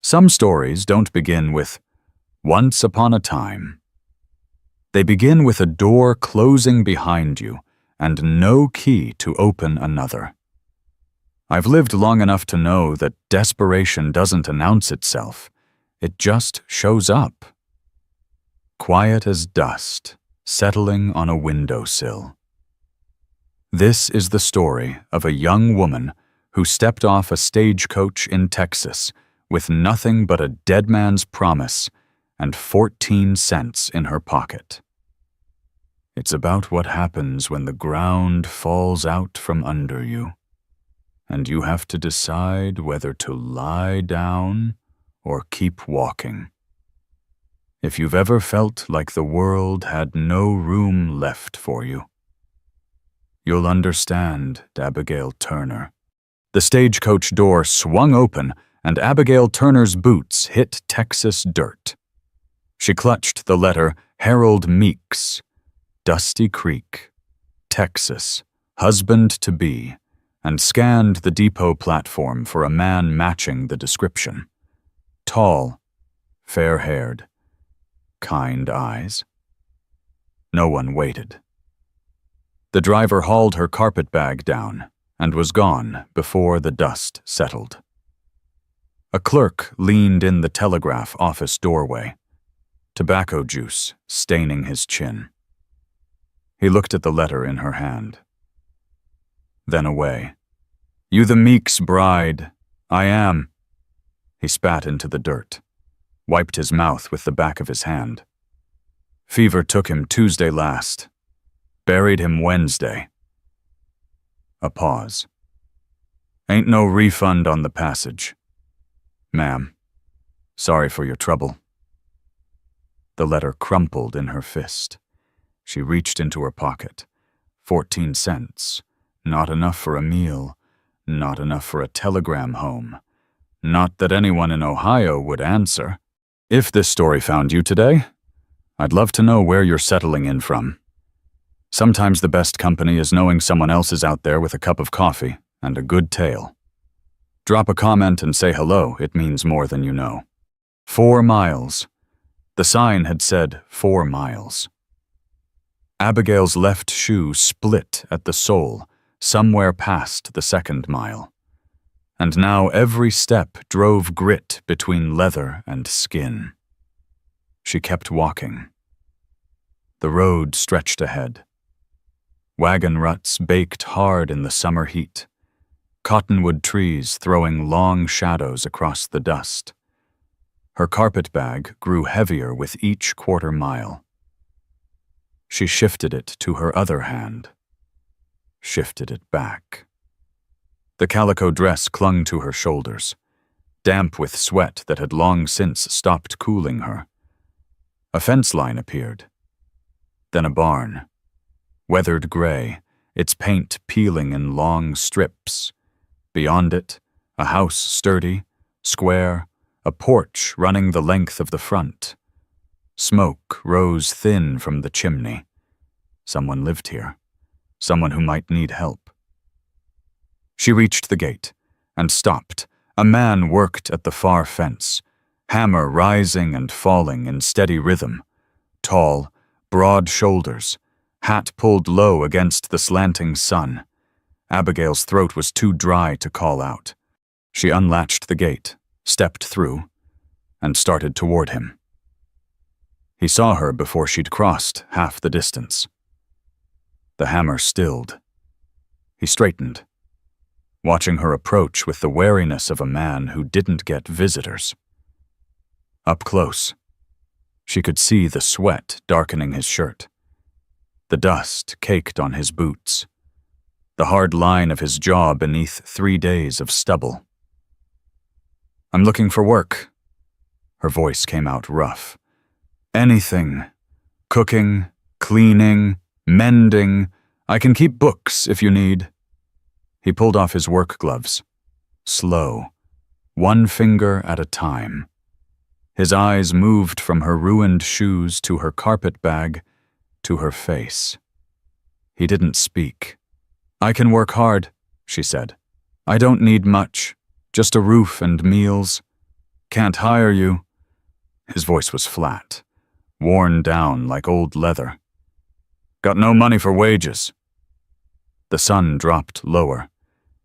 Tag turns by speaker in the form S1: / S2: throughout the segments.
S1: Some stories don't begin with "once upon a time." They begin with a door closing behind you and no key to open another. I've lived long enough to know that desperation doesn't announce itself. It just shows up. Quiet as dust, settling on a windowsill. This is the story of a young woman who stepped off a stagecoach in Texas with nothing but a dead man's promise and 14 cents in her pocket. It's about what happens when the ground falls out from under you, and you have to decide whether to lie down or keep walking. If you've ever felt like the world had no room left for you, you'll understand Abigail Turner. The stagecoach door swung open, and Abigail Turner's boots hit Texas dirt. She clutched the letter Harold Meeks, Dusty Creek, Texas, husband-to-be, and scanned the depot platform for a man matching the description. Tall, fair-haired, kind eyes. No one waited. The driver hauled her carpet bag down and was gone before the dust settled. A clerk leaned in the telegraph office doorway, tobacco juice staining his chin. He looked at the letter in her hand. Then away. "You the Meeks bride." "I am." He spat into the dirt, wiped his mouth with the back of his hand. "Fever took him Tuesday last. Buried him Wednesday." A pause. "Ain't no refund on the passage." "Ma'am, sorry for your trouble." The letter crumpled in her fist. She reached into her pocket. 14 cents. Not enough for a meal. Not enough for a telegram home. Not that anyone in Ohio would answer. If this story found you today, I'd love to know where you're settling in from. Sometimes the best company is knowing someone else is out there with a cup of coffee and a good tale. Drop a comment and say hello. It means more than you know. 4 miles. The sign had said 4 miles. Abigail's left shoe split at the sole, somewhere past the 2nd mile. And now every step drove grit between leather and skin. She kept walking. The road stretched ahead. Wagon ruts baked hard in the summer heat, cottonwood trees throwing long shadows across the dust. Her carpet bag grew heavier with each quarter mile. She shifted it to her other hand, shifted it back. The calico dress clung to her shoulders, damp with sweat that had long since stopped cooling her. A fence line appeared. Then a barn, weathered gray, its paint peeling in long strips. Beyond it, a house sturdy, square, a porch running the length of the front. Smoke rose thin from the chimney. Someone lived here, someone who might need help. She reached the gate and stopped. A man worked at the far fence, hammer rising and falling in steady rhythm. Tall, broad shoulders, hat pulled low against the slanting sun. Abigail's throat was too dry to call out. She unlatched the gate, stepped through, and started toward him. He saw her before she'd crossed half the distance. The hammer stilled. He straightened, watching her approach with the wariness of a man who didn't get visitors. Up close, she could see the sweat darkening his shirt, the dust caked on his boots, the hard line of his jaw beneath 3 days of stubble. "I'm looking for work." Her voice came out rough. "Anything. Cooking, cleaning, mending. I can keep books if you need." He pulled off his work gloves, slow, 1 finger at a time. His eyes moved from her ruined shoes to her carpet bag to her face. He didn't speak. "I can work hard," she said. "I don't need much, just a roof and meals. can't hire you." His voice was flat, worn down like old leather. "Got no money for wages." The sun dropped lower.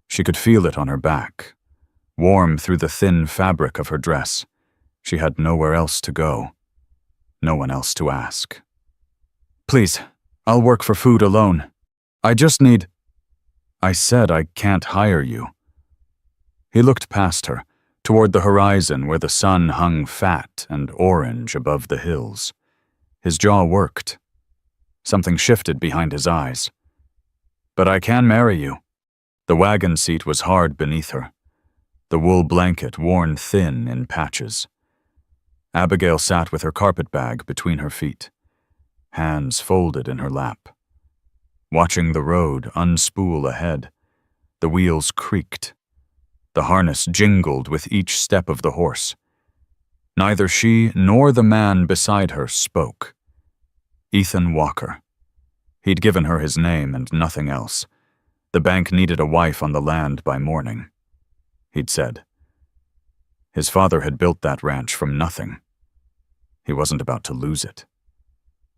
S1: She could feel it on her back, warm through the thin fabric of her dress. She had nowhere else to go, no one else to ask. "Please, I'll work for food alone. I just need—" "I said I can't hire you." He looked past her, toward the horizon where the sun hung fat and orange above the hills. His jaw worked. Something shifted behind his eyes. "But I can marry you." The wagon seat was hard beneath her, the wool blanket worn thin in patches. Abigail sat with her carpetbag between her feet, hands folded in her lap. Watching the road unspool ahead, the wheels creaked. The harness jingled with each step of the horse. Neither she nor the man beside her spoke. Ethan Walker. He'd given her his name and nothing else. The bank needed a wife on the land by morning, he'd said. His father had built that ranch from nothing. He wasn't about to lose it.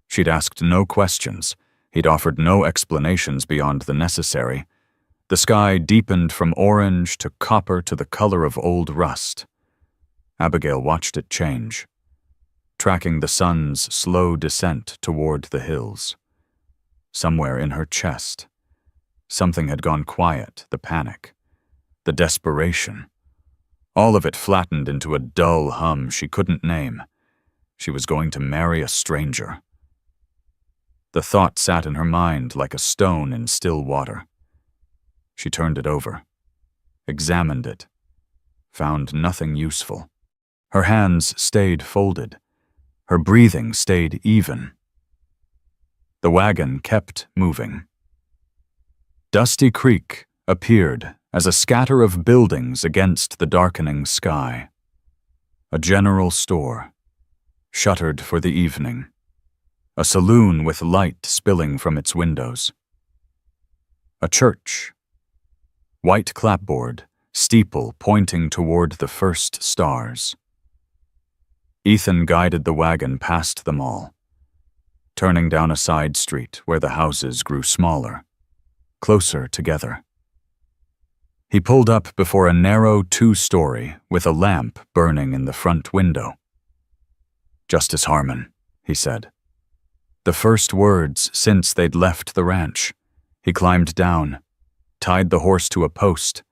S1: She'd asked no questions. He'd offered no explanations beyond the necessary. The sky deepened from orange to copper to the color of old rust. Abigail watched it change, tracking the sun's slow descent toward the hills. Somewhere in her chest, something had gone quiet, the panic, the desperation. All of it flattened into a dull hum she couldn't name. She was going to marry a stranger. The thought sat in her mind like a stone in still water. She turned it over, examined it, found nothing useful. Her hands stayed folded. Her breathing stayed even. The wagon kept moving. Dusty Creek appeared as a scatter of buildings against the darkening sky. A general store, shuttered for the evening. A saloon with light spilling from its windows. A church. White clapboard, steeple pointing toward the first stars. Ethan guided the wagon past them all, turning down a side street where the houses grew smaller, closer together. He pulled up before a narrow two-story with a lamp burning in the front window. "Justice Harmon," he said. The first words since they'd left the ranch. He climbed down, tied the horse to a post,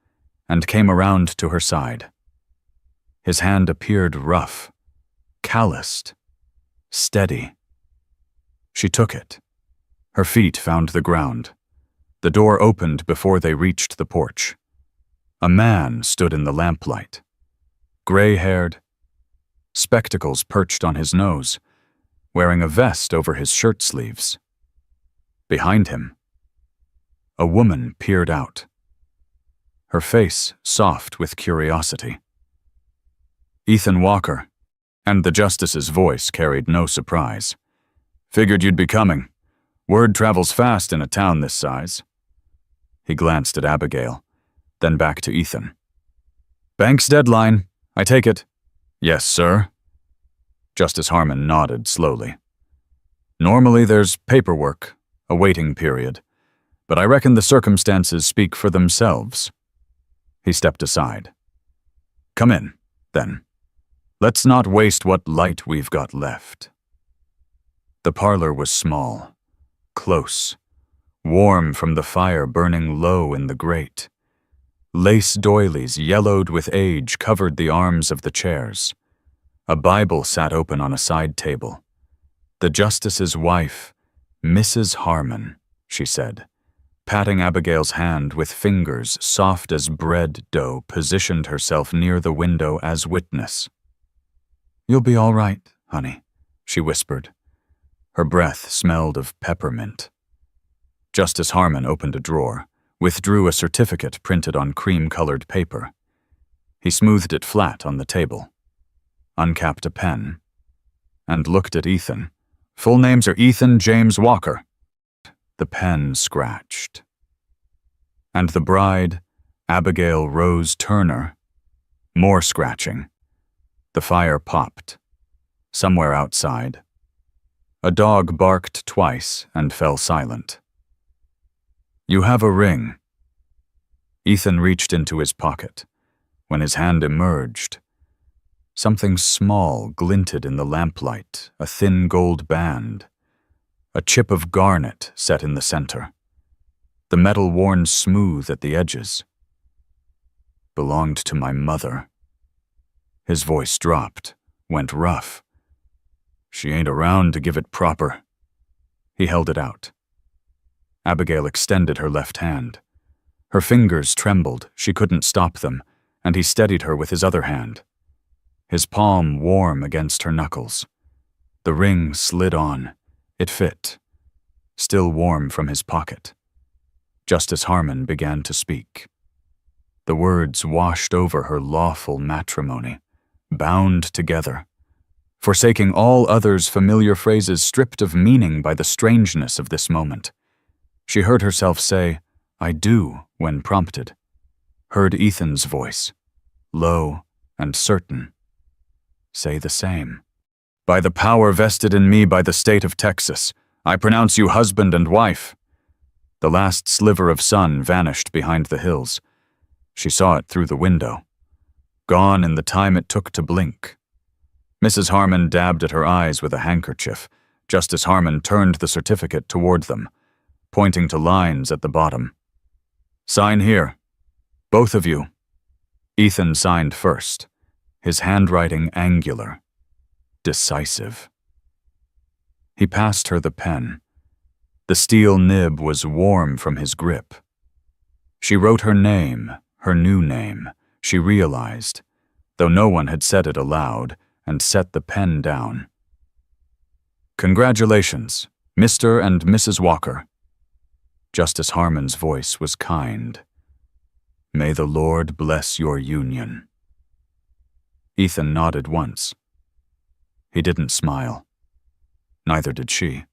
S1: and came around to her side. His hand appeared rough, calloused, steady. She took it. Her feet found the ground. The door opened before they reached the porch. A man stood in the lamplight, gray-haired, spectacles perched on his nose, wearing a vest over his shirt sleeves. Behind him, a woman peered out, her face soft with curiosity. "Ethan Walker," and the justice's voice carried no surprise. "Figured you'd be coming. Word travels fast in a town this size." He glanced at Abigail, then back to Ethan. "Bank's deadline, I take it." "Yes, sir." Justice Harmon nodded slowly. "Normally there's paperwork, a waiting period, but I reckon the circumstances speak for themselves." He stepped aside. "Come in, then. Let's not waste what light we've got left." The parlor was small, close, warm from the fire burning low in the grate. Lace doilies yellowed with age covered the arms of the chairs. A Bible sat open on a side table. "The justice's wife, Mrs. Harmon," she said, patting Abigail's hand with fingers soft as bread dough, positioned herself near the window as witness. "You'll be all right, honey," she whispered. Her breath smelled of peppermint. Justice Harmon opened a drawer, withdrew a certificate printed on cream-colored paper. He smoothed it flat on the table, uncapped a pen, and looked at Ethan. "Full names are Ethan James Walker." The pen scratched. "And the bride, Abigail Rose Turner." More scratching. The fire popped. Somewhere outside. A dog barked twice and fell silent. "You have a ring." Ethan reached into his pocket. When his hand emerged, something small glinted in the lamplight, a thin gold band. A chip of garnet set in the center. The metal worn smooth at the edges. "Belonged to my mother." His voice dropped, went rough. "She ain't around to give it proper." He held it out. Abigail extended her left hand. Her fingers trembled, she couldn't stop them, and he steadied her with his other hand. His palm warm against her knuckles. The ring slid on. It fit. Still warm from his pocket. Justice Harmon began to speak. The words washed over her lawful matrimony, bound together, forsaking all others' familiar phrases stripped of meaning by the strangeness of this moment. She heard herself say, "I do," when prompted. Heard Ethan's voice, low and certain. Say the same. "By the power vested in me by the state of Texas, I pronounce you husband and wife." The last sliver of sun vanished behind the hills. She saw it through the window. Gone in the time it took to blink. Mrs. Harmon dabbed at her eyes with a handkerchief. Justice Harmon turned the certificate toward them, pointing to lines at the bottom. "Sign here. Both of you." Ethan signed first, his handwriting angular, decisive. He passed her the pen. The steel nib was warm from his grip. She wrote her name, her new name, she realized, though no one had said it aloud, and set the pen down. "Congratulations, Mr. and Mrs. Walker." Justice Harmon's voice was kind. "May the Lord bless your union." Ethan nodded once. He didn't smile. Neither did she.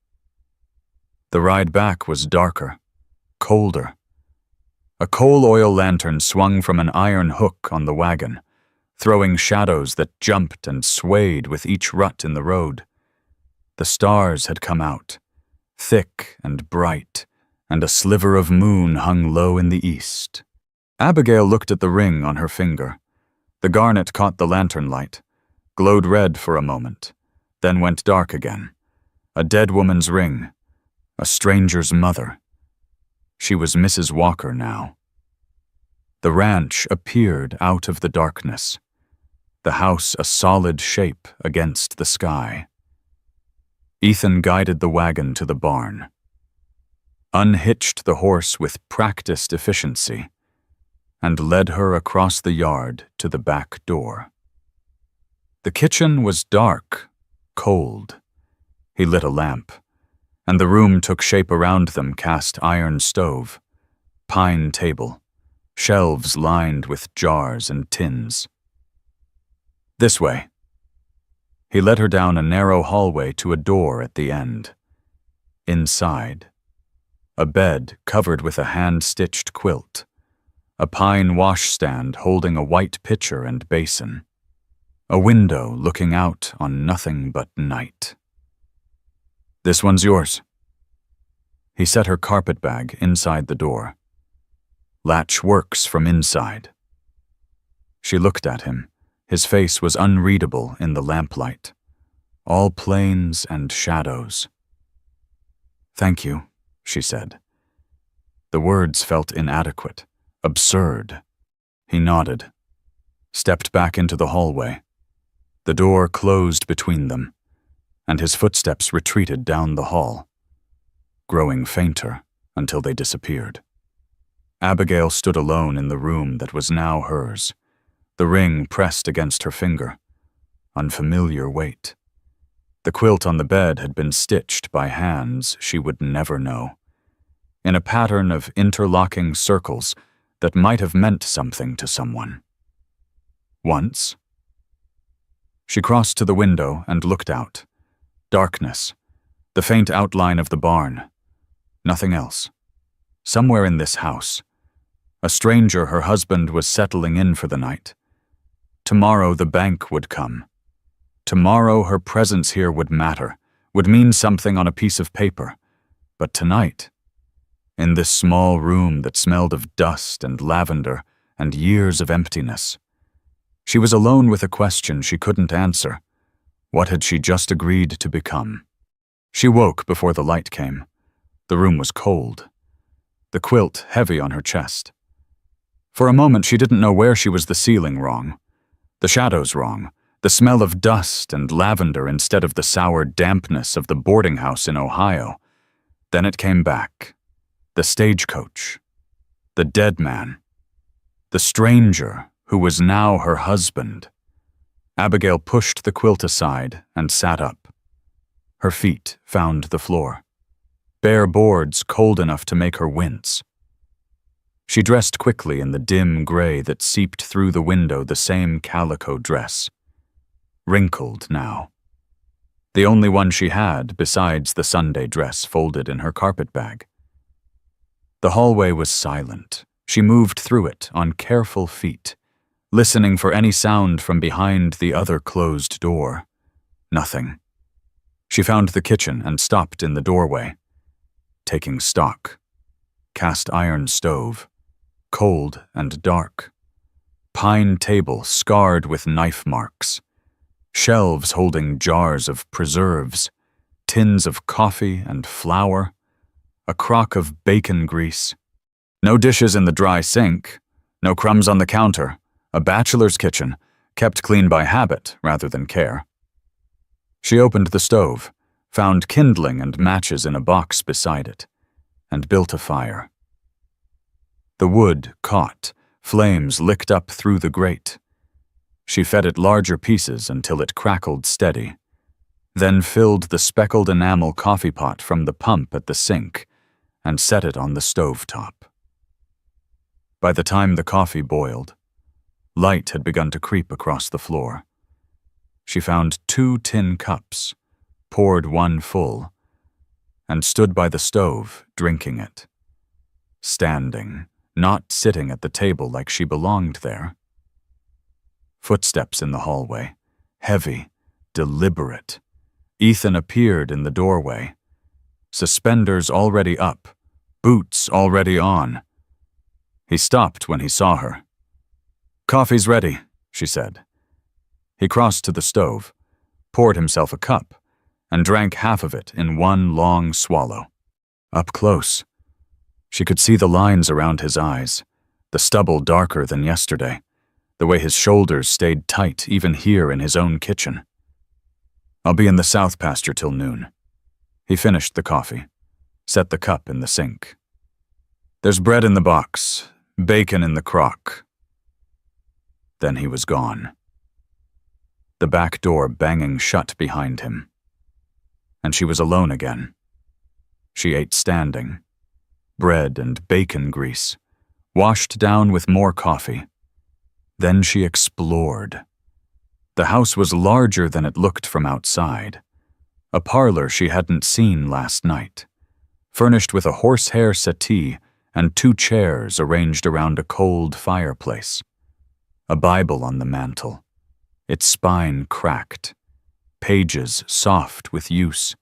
S1: The ride back was darker, colder. A coal oil lantern swung from an iron hook on the wagon, throwing shadows that jumped and swayed with each rut in the road. The stars had come out, thick and bright, and a sliver of moon hung low in the east. Abigail looked at the ring on her finger. The garnet caught the lantern light, glowed red for a moment, then went dark again. A dead woman's ring, a stranger's mother. She was Mrs. Walker now. The ranch appeared out of the darkness, the house a solid shape against the sky. Ethan guided the wagon to the barn, unhitched the horse with practiced efficiency, and led her across the yard to the back door. The kitchen was dark, cold. He lit a lamp, and the room took shape around them: cast iron stove, pine table, shelves lined with jars and tins. "This way." He led her down a narrow hallway to a door at the end. Inside, a bed covered with a hand-stitched quilt, a pine washstand holding a white pitcher and basin, a window looking out on nothing but night. "This one's yours." He set her carpetbag inside the door. "Latch works from inside." She looked at him. His face was unreadable in the lamplight. All planes and shadows. "Thank you," she said. The words felt inadequate, absurd. He nodded, stepped back into the hallway. The door closed between them, and his footsteps retreated down the hall, growing fainter until they disappeared. Abigail stood alone in the room that was now hers, the ring pressed against her finger, unfamiliar weight. The quilt on the bed had been stitched by hands she would never know, in a pattern of interlocking circles that might have meant something to someone. Once. She crossed to the window and looked out. Darkness, the faint outline of the barn. Nothing else. Somewhere in this house, a stranger her husband was settling in for the night. Tomorrow the bank would come. Tomorrow her presence here would matter, would mean something on a piece of paper. But tonight, in this small room that smelled of dust and lavender and years of emptiness, she was alone with a question she couldn't answer. What had she just agreed to become? She woke before the light came. The room was cold, the quilt heavy on her chest. For a moment she didn't know where she was. The ceiling wrong, the shadows wrong, the smell of dust and lavender instead of the sour dampness of the boarding house in Ohio. Then it came back. The stagecoach, the dead man, the stranger who was now her husband. Abigail pushed the quilt aside and sat up. Her feet found the floor, bare boards cold enough to make her wince. She dressed quickly in the dim gray that seeped through the window, the same calico dress, wrinkled now. The only one she had besides the Sunday dress folded in her carpetbag. The hallway was silent. She moved through it on careful feet, listening for any sound from behind the other closed door. Nothing. She found the kitchen and stopped in the doorway, taking stock. Cast iron stove, cold and dark. Pine table scarred with knife marks. Shelves holding jars of preserves, tins of coffee and flour, a crock of bacon grease. No dishes in the dry sink, no crumbs on the counter, a bachelor's kitchen, kept clean by habit rather than care. She opened the stove, found kindling and matches in a box beside it, and built a fire. The wood caught, flames licked up through the grate. She fed it larger pieces until it crackled steady, then filled the speckled enamel coffee pot from the pump at the sink and set it on the stove top. By the time the coffee boiled, light had begun to creep across the floor. She found 2 tin cups, poured one full, and stood by the stove, drinking it. Standing, not sitting at the table like she belonged there. Footsteps in the hallway, heavy, deliberate. Ethan appeared in the doorway, suspenders already up, boots already on. He stopped when he saw her. "Coffee's ready," she said. He crossed to the stove, poured himself a cup, and drank half of it in one long swallow. Up close, she could see the lines around his eyes, the stubble darker than yesterday, the way his shoulders stayed tight even here in his own kitchen. "I'll be in the south pasture till noon." He finished the coffee, set the cup in the sink. "There's bread in the box, bacon in the crock." Then he was gone. The back door banging shut behind him. And she was alone again. She ate standing. Bread and bacon grease, washed down with more coffee. Then she explored. The house was larger than it looked from outside. A parlor she hadn't seen last night, furnished with a horsehair settee and 2 chairs arranged around a cold fireplace. A Bible on the mantel, its spine cracked, pages soft with use.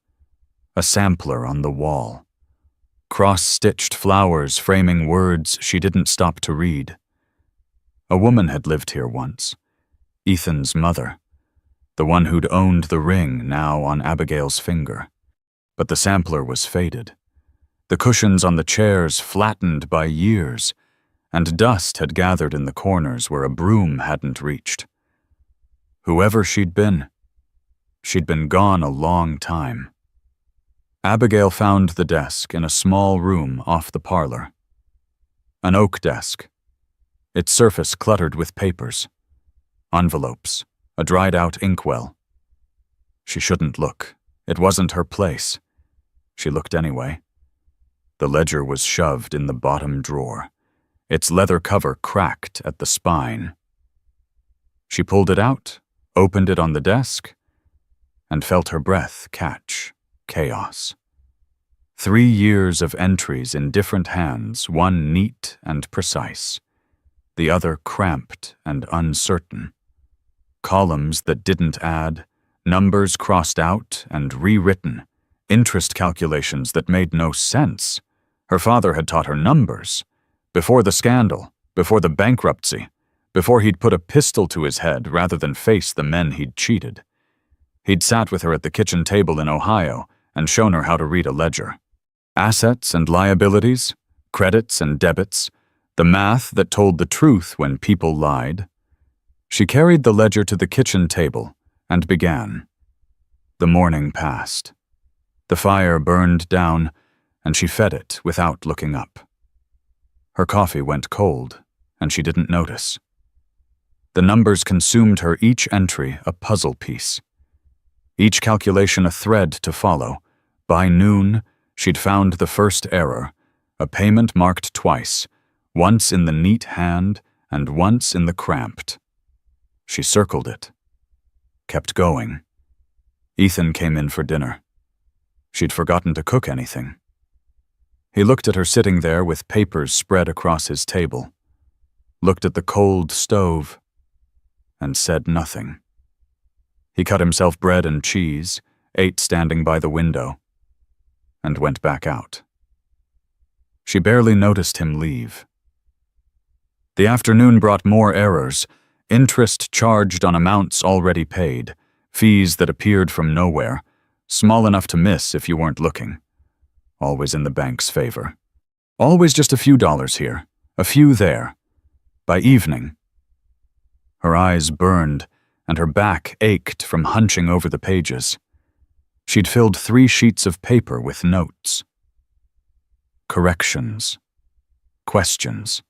S1: A sampler on the wall. Cross-stitched flowers framing words she didn't stop to read. A woman had lived here once, Ethan's mother, the one who'd owned the ring now on Abigail's finger. But the sampler was faded, the cushions on the chairs flattened by years, and dust had gathered in the corners where a broom hadn't reached. Whoever she'd been gone a long time. Abigail found the desk in a small room off the parlor. An oak desk, its surface cluttered with papers, envelopes, a dried-out inkwell. She shouldn't look. It wasn't her place. She looked anyway. The ledger was shoved in the bottom drawer, its leather cover cracked at the spine. She pulled it out, opened it on the desk, and felt her breath catch chaos. 3 years of entries in different hands, one neat and precise, the other cramped and uncertain. Columns that didn't add, numbers crossed out and rewritten, interest calculations that made no sense. Her father had taught her numbers. Before the scandal, before the bankruptcy, before he'd put a pistol to his head rather than face the men he'd cheated. He'd sat with her at the kitchen table in Ohio and shown her how to read a ledger. Assets and liabilities, credits and debits, the math that told the truth when people lied. She carried the ledger to the kitchen table and began. The morning passed. The fire burned down, and she fed it without looking up. Her coffee went cold, and she didn't notice. The numbers consumed her, each entry a puzzle piece. Each calculation a thread to follow. By noon, she'd found the first error, a payment marked twice, once in the neat hand and once in the cramped. She circled it. Kept going. Ethan came in for dinner. She'd forgotten to cook anything. He looked at her sitting there with papers spread across his table, looked at the cold stove, and said nothing. He cut himself bread and cheese, ate standing by the window, and went back out. She barely noticed him leave. The afternoon brought more errors, interest charged on amounts already paid, fees that appeared from nowhere, small enough to miss if you weren't looking. Always in the bank's favor. Always just a few dollars here, a few there. By evening, her eyes burned and her back ached from hunching over the pages. She'd filled 3 sheets of paper with notes. Corrections. Questions.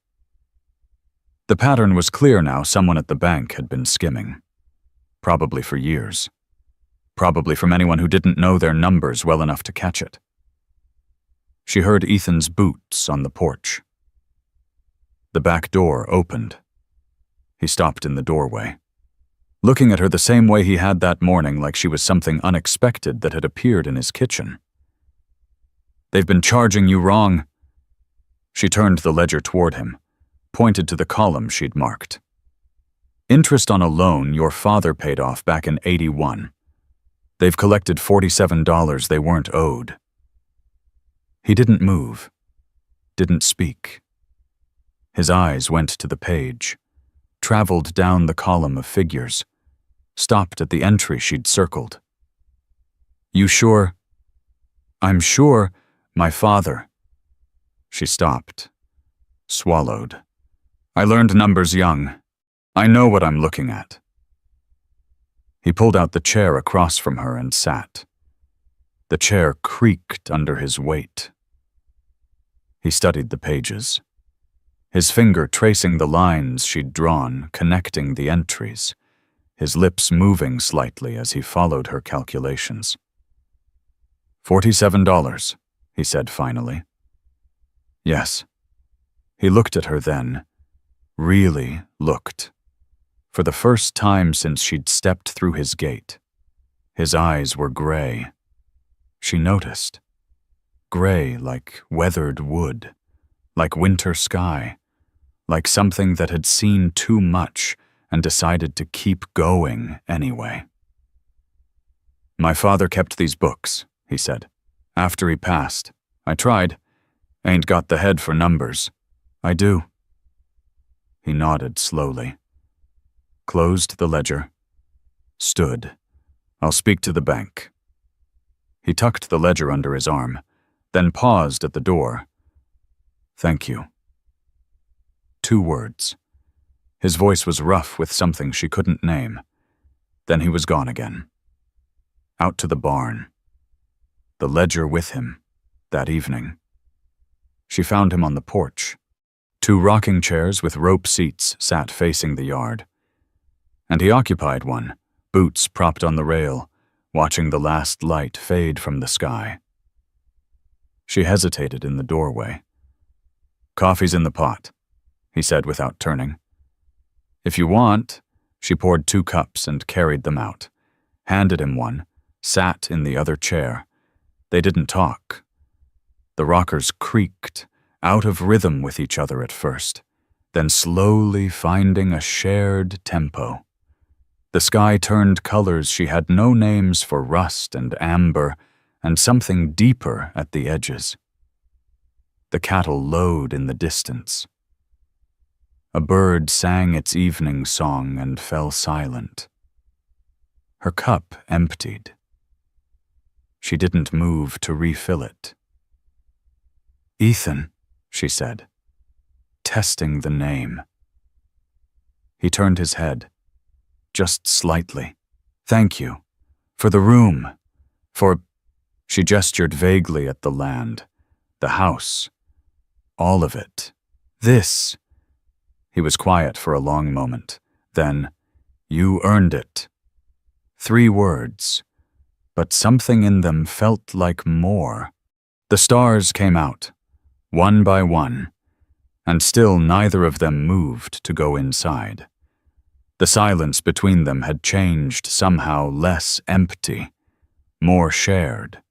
S1: The pattern was clear now. Someone at the bank had been skimming. Probably for years. Probably from anyone who didn't know their numbers well enough to catch it. She heard Ethan's boots on the porch. The back door opened. He stopped in the doorway, looking at her the same way he had that morning, like she was something unexpected that had appeared in his kitchen. "They've been charging you wrong." She turned the ledger toward him, pointed to the column she'd marked. "Interest on a loan your father paid off back in '81. They've collected $47 they weren't owed." He didn't move, didn't speak. His eyes went to the page, traveled down the column of figures, stopped at the entry she'd circled. "You sure?" "I'm sure, my father." She stopped, swallowed. "I learned numbers young. I know what I'm looking at." He pulled out the chair across from her and sat. The chair creaked under his weight. He studied the pages, his finger tracing the lines she'd drawn, connecting the entries, his lips moving slightly as he followed her calculations. $47, he said finally. Yes. He looked at her then, really looked, for the first time since she'd stepped through his gate. His eyes were gray. She noticed. Gray like weathered wood, like winter sky, like something that had seen too much and decided to keep going anyway. "My father kept these books," he said. "After he passed. I tried. Ain't got the head for numbers. I do." He nodded slowly, closed the ledger, stood. "I'll speak to the bank." He tucked the ledger under his arm, then paused at the door. "Thank you." 2 words. His voice was rough with something she couldn't name. Then he was gone again. Out to the barn. The ledger with him, that evening. She found him on the porch. 2 rocking chairs with rope seats sat facing the yard. And he occupied one, boots propped on the rail, watching the last light fade from the sky. She hesitated in the doorway. "Coffee's in the pot," he said without turning. "If you want," she poured 2 cups and carried them out, handed him one, sat in the other chair. They didn't talk. The rockers creaked, out of rhythm with each other at first, then slowly finding a shared tempo. The sky turned colors she had no names for: rust and amber, and something deeper at the edges. The cattle lowed in the distance. A bird sang its evening song and fell silent. Her cup emptied. She didn't move to refill it. "Ethan," she said, testing the name. He turned his head, just slightly. "Thank you. For the room. For—" She gestured vaguely at the land, the house, all of it. "This." He was quiet for a long moment. Then, "You earned it." 3 words, but something in them felt like more. The stars came out, one by one, and still neither of them moved to go inside. The silence between them had changed, somehow less empty, more shared.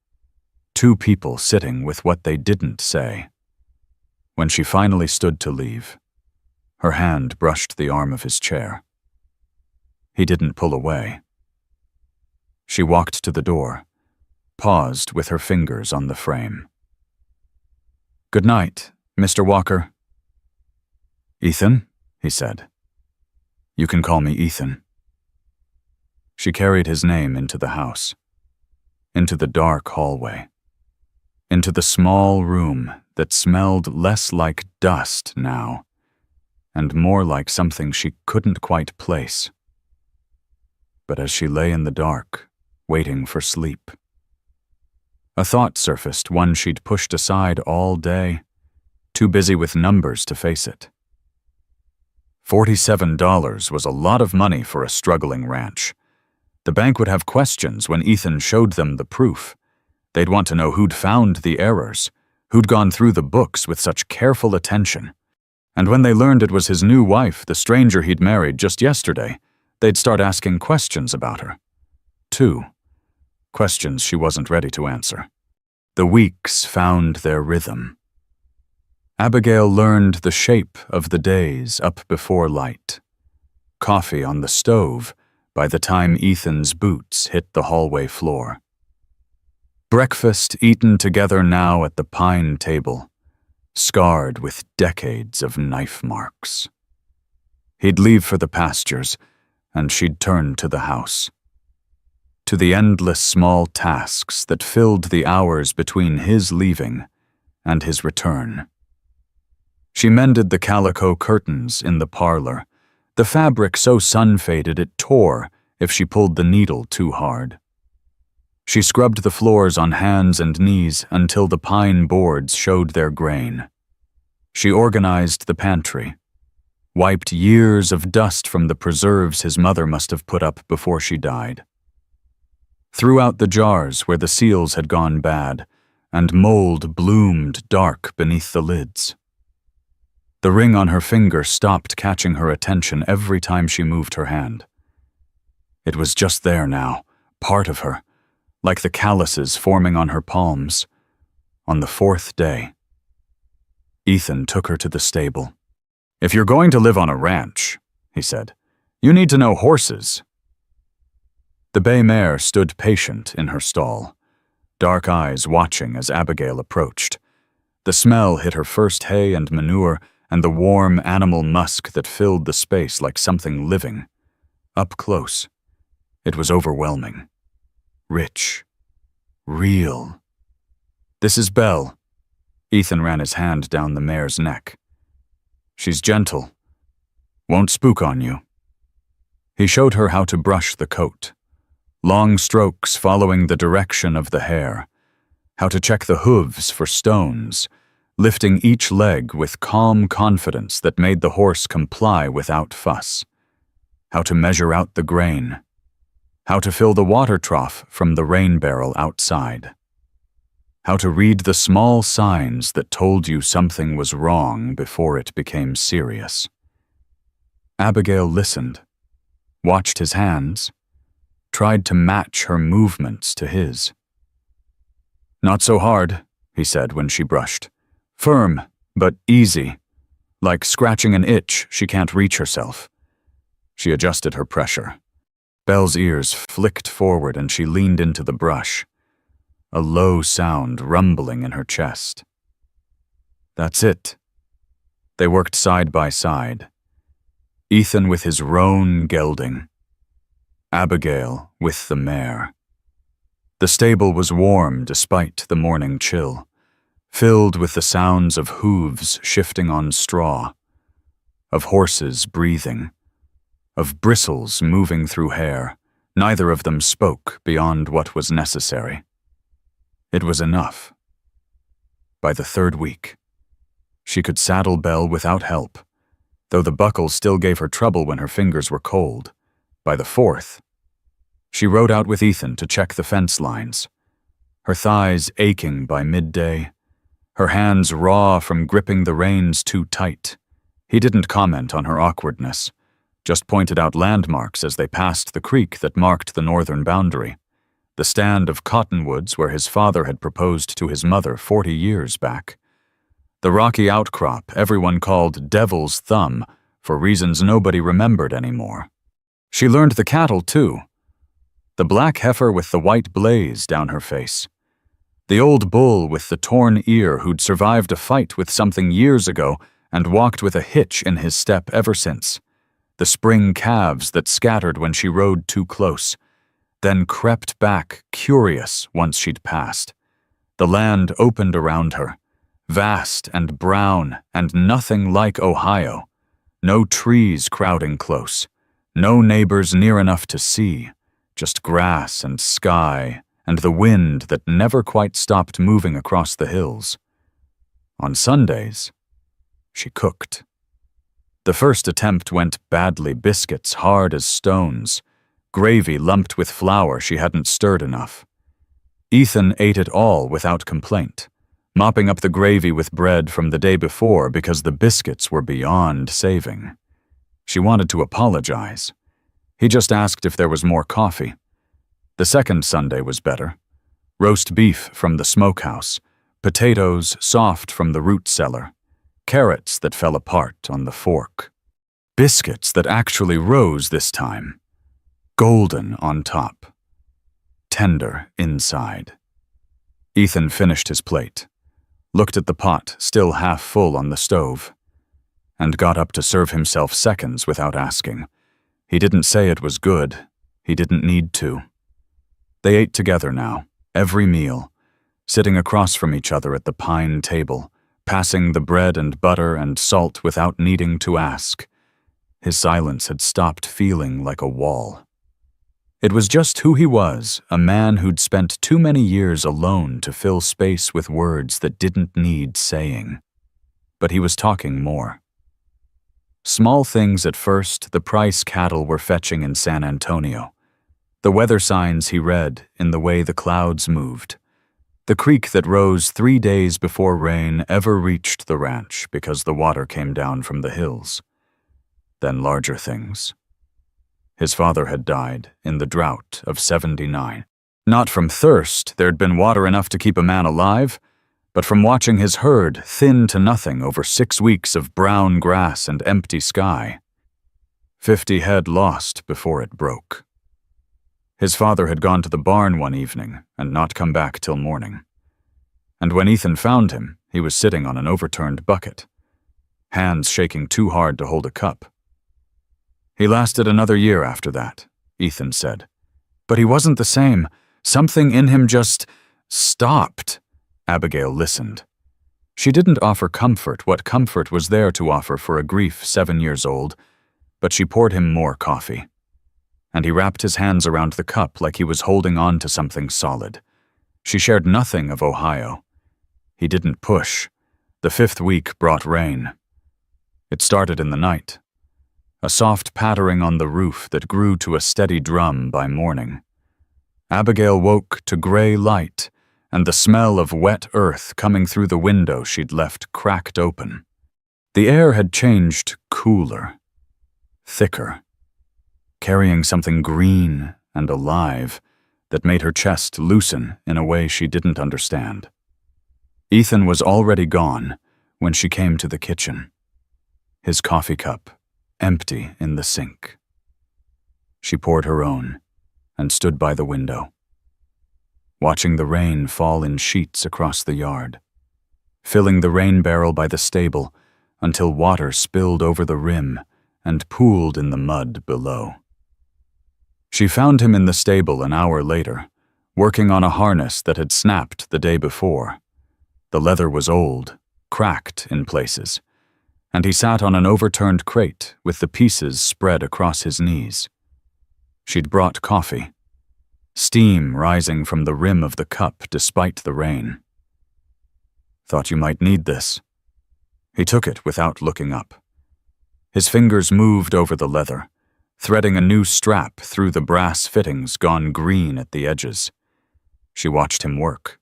S1: 2 people sitting with what they didn't say. When she finally stood to leave, her hand brushed the arm of his chair. He didn't pull away. She walked to the door, paused with her fingers on the frame. "Good night, Mr. Walker." "Ethan," he said. "You can call me Ethan." She carried his name into the house, into the dark hallway, into the small room that smelled less like dust now, and more like something she couldn't quite place. But as she lay in the dark, waiting for sleep, a thought surfaced, one she'd pushed aside all day, too busy with numbers to face it. $47 was a lot of money for a struggling ranch. The bank would have questions when Ethan showed them the proof. They'd want to know who'd found the errors, who'd gone through the books with such careful attention. And when they learned it was his new wife, the stranger he'd married just yesterday, they'd start asking questions about her. 2 questions she wasn't ready to answer. The weeks found their rhythm. Abigail learned the shape of the days up before light. Coffee on the stove by the time Ethan's boots hit the hallway floor. Breakfast eaten together now at the pine table, scarred with decades of knife marks. He'd leave for the pastures, and she'd turn to the house. To the endless small tasks that filled the hours between his leaving and his return. She mended the calico curtains in the parlor, the fabric so sun-faded it tore if she pulled the needle too hard. She scrubbed the floors on hands and knees until the pine boards showed their grain. She organized the pantry, wiped years of dust from the preserves his mother must have put up before she died. Threw out the jars where the seals had gone bad, and mold bloomed dark beneath the lids. The ring on her finger stopped catching her attention every time she moved her hand. It was just there now, part of her, like the calluses forming on her palms. On the 4th day, Ethan took her to the stable. "If you're going to live on a ranch," he said, "you need to know horses." The bay mare stood patient in her stall, dark eyes watching as Abigail approached. The smell hit her first hay and manure and the warm animal musk that filled the space like something living. Up close, it was overwhelming. Rich. Real. "This is Belle." Ethan ran his hand down the mare's neck. "She's gentle. Won't spook on you." He showed her how to brush the coat. Long strokes following the direction of the hair, how to check the hooves for stones, lifting each leg with calm confidence that made the horse comply without fuss, how to measure out the grain, how to fill the water trough from the rain barrel outside, how to read the small signs that told you something was wrong before it became serious. Abigail listened, watched his hands, tried to match her movements to his. "Not so hard," he said when she brushed. "Firm, but easy, like scratching an itch she can't reach herself." She adjusted her pressure. Belle's ears flicked forward and she leaned into the brush, a low sound rumbling in her chest. That's it. They worked side by side. Ethan with his roan gelding, Abigail with the mare. The stable was warm despite the morning chill, filled with the sounds of hooves shifting on straw, of horses breathing, of bristles moving through hair. Neither of them spoke beyond what was necessary. It was enough. By the third week, she could saddle Belle without help, though the buckle still gave her trouble when her fingers were cold. By the fourth, she rode out with Ethan to check the fence lines, her thighs aching by midday, her hands raw from gripping the reins too tight. He didn't comment on her awkwardness, just pointed out landmarks as they passed the creek that marked the northern boundary, the stand of cottonwoods where his father had proposed to his mother 40 years back, the rocky outcrop everyone called Devil's Thumb for reasons nobody remembered anymore. She learned the cattle, too. The black heifer with the white blaze down her face, the old bull with the torn ear who'd survived a fight with something years ago and walked with a hitch in his step ever since, the spring calves that scattered when she rode too close, then crept back, curious, once she'd passed. The land opened around her, vast and brown and nothing like Ohio. No trees crowding close, no neighbors near enough to see, just grass and sky and the wind that never quite stopped moving across the hills. On Sundays, she cooked. The first attempt went badly, biscuits hard as stones, gravy lumped with flour she hadn't stirred enough. Ethan ate it all without complaint, mopping up the gravy with bread from the day before because the biscuits were beyond saving. She wanted to apologize. He just asked if there was more coffee. The second Sunday was better. Roast beef from the smokehouse, potatoes soft from the root cellar, carrots that fell apart on the fork. Biscuits that actually rose this time, golden on top, tender inside. Ethan finished his plate, looked at the pot still half full on the stove, and got up to serve himself seconds without asking. He didn't say it was good. He didn't need to. They ate together now, every meal, sitting across from each other at the pine table, passing the bread and butter and salt without needing to ask. His silence had stopped feeling like a wall. It was just who he was, a man who'd spent too many years alone to fill space with words that didn't need saying. But he was talking more. Small things at first, the price cattle were fetching in San Antonio, the weather signs he read in the way the clouds moved, the creek that rose 3 days before rain ever reached the ranch because the water came down from the hills. Then larger things. His father had died in the drought of '79. Not from thirst, there'd been water enough to keep a man alive, but from watching his herd thin to nothing over 6 weeks of brown grass and empty sky. 50 head lost before it broke. His father had gone to the barn one evening and not come back till morning. And when Ethan found him, he was sitting on an overturned bucket, hands shaking too hard to hold a cup. He lasted another year after that, Ethan said. But he wasn't the same. Something in him just stopped. Abigail listened. She didn't offer comfort what comfort was there to offer for a grief 7 years old, but she poured him more coffee. And he wrapped his hands around the cup like he was holding on to something solid. She shared nothing of Ohio. He didn't push. The 5th week brought rain. It started in the night, a soft pattering on the roof that grew to a steady drum by morning. Abigail woke to gray light and the smell of wet earth coming through the window she'd left cracked open. The air had changed cooler, thicker, carrying something green and alive that made her chest loosen in a way she didn't understand. Ethan was already gone when she came to the kitchen, his coffee cup empty in the sink. She poured her own, and stood by the window, watching the rain fall in sheets across the yard, filling the rain barrel by the stable until water spilled over the rim and pooled in the mud below. She found him in the stable an hour later, working on a harness that had snapped the day before. The leather was old, cracked in places, and he sat on an overturned crate with the pieces spread across his knees. She'd brought coffee, steam rising from the rim of the cup despite the rain. "Thought you might need this." He took it without looking up. His fingers moved over the leather, threading a new strap through the brass fittings gone green at the edges. She watched him work,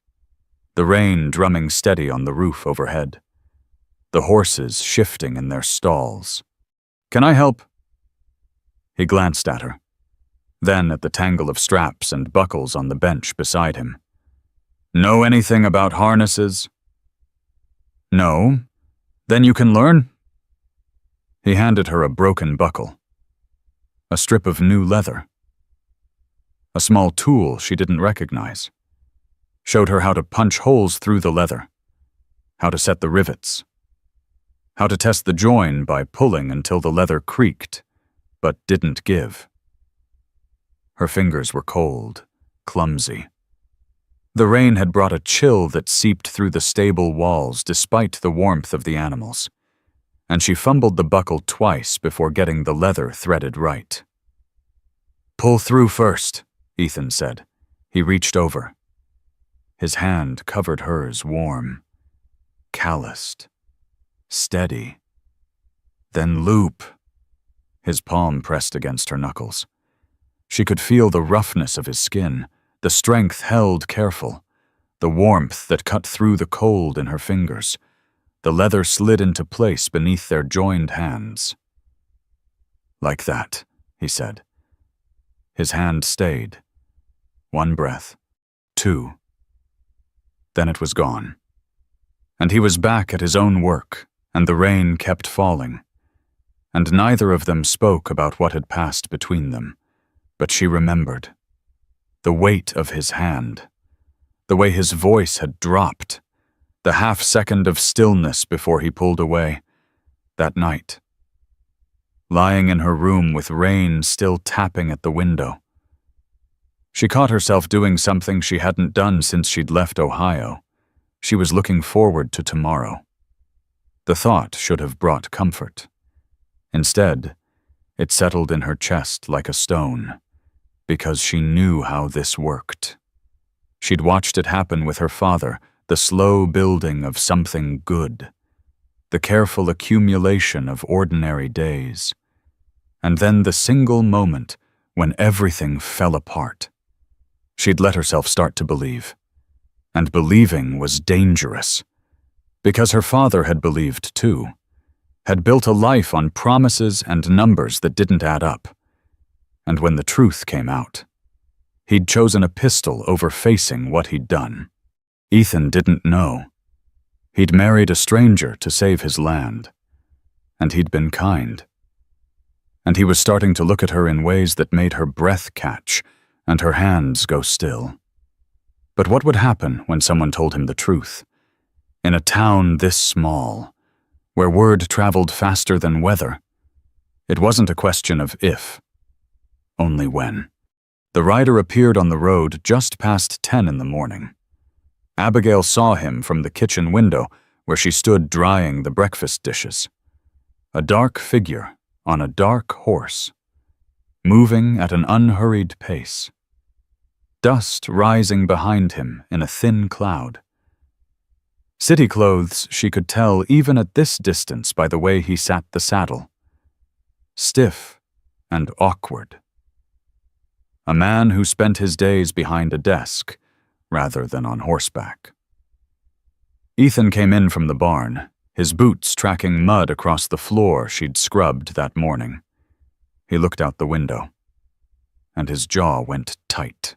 S1: the rain drumming steady on the roof overhead, the horses shifting in their stalls. "Can I help?" He glanced at her, then at the tangle of straps and buckles on the bench beside him. "Know anything about harnesses?" "No. Then you can learn?" He handed her a broken buckle, a strip of new leather, a small tool she didn't recognize, showed her how to punch holes through the leather, how to set the rivets, how to test the join by pulling until the leather creaked, but didn't give. Her fingers were cold, clumsy. The rain had brought a chill that seeped through the stable walls despite the warmth of the animals, and she fumbled the buckle twice before getting the leather threaded right. "Pull through first," Ethan said. He reached over. His hand covered hers warm, calloused, steady. "Then loop." His palm pressed against her knuckles. She could feel the roughness of his skin, the strength held careful, the warmth that cut through the cold in her fingers. The leather slid into place beneath their joined hands. "Like that," he said. His hand stayed. One breath. Two. Then it was gone. And he was back at his own work, and the rain kept falling. And neither of them spoke about what had passed between them, but she remembered. The weight of his hand, the way his voice had dropped, the half-second of stillness before he pulled away, that night. Lying in her room with rain still tapping at the window. She caught herself doing something she hadn't done since she'd left Ohio. She was looking forward to tomorrow. The thought should have brought comfort. Instead, it settled in her chest like a stone, because she knew how this worked. She'd watched it happen with her father, the slow building of something good, the careful accumulation of ordinary days, and then the single moment when everything fell apart. She'd let herself start to believe, and believing was dangerous, because her father had believed too, had built a life on promises and numbers that didn't add up, and when the truth came out, he'd chosen a pistol over facing what he'd done. Ethan didn't know. He'd married a stranger to save his land, and he'd been kind. And he was starting to look at her in ways that made her breath catch and her hands go still. But what would happen when someone told him the truth? In a town this small, where word traveled faster than weather, it wasn't a question of if, only when. The rider appeared on the road just past 10 in the morning. Abigail saw him from the kitchen window where she stood drying the breakfast dishes. A dark figure on a dark horse, moving at an unhurried pace. Dust rising behind him in a thin cloud. City clothes she could tell even at this distance by the way he sat the saddle. Stiff and awkward. A man who spent his days behind a desk, rather than on horseback. Ethan came in from the barn, his boots tracking mud across the floor she'd scrubbed that morning. He looked out the window, and his jaw went tight.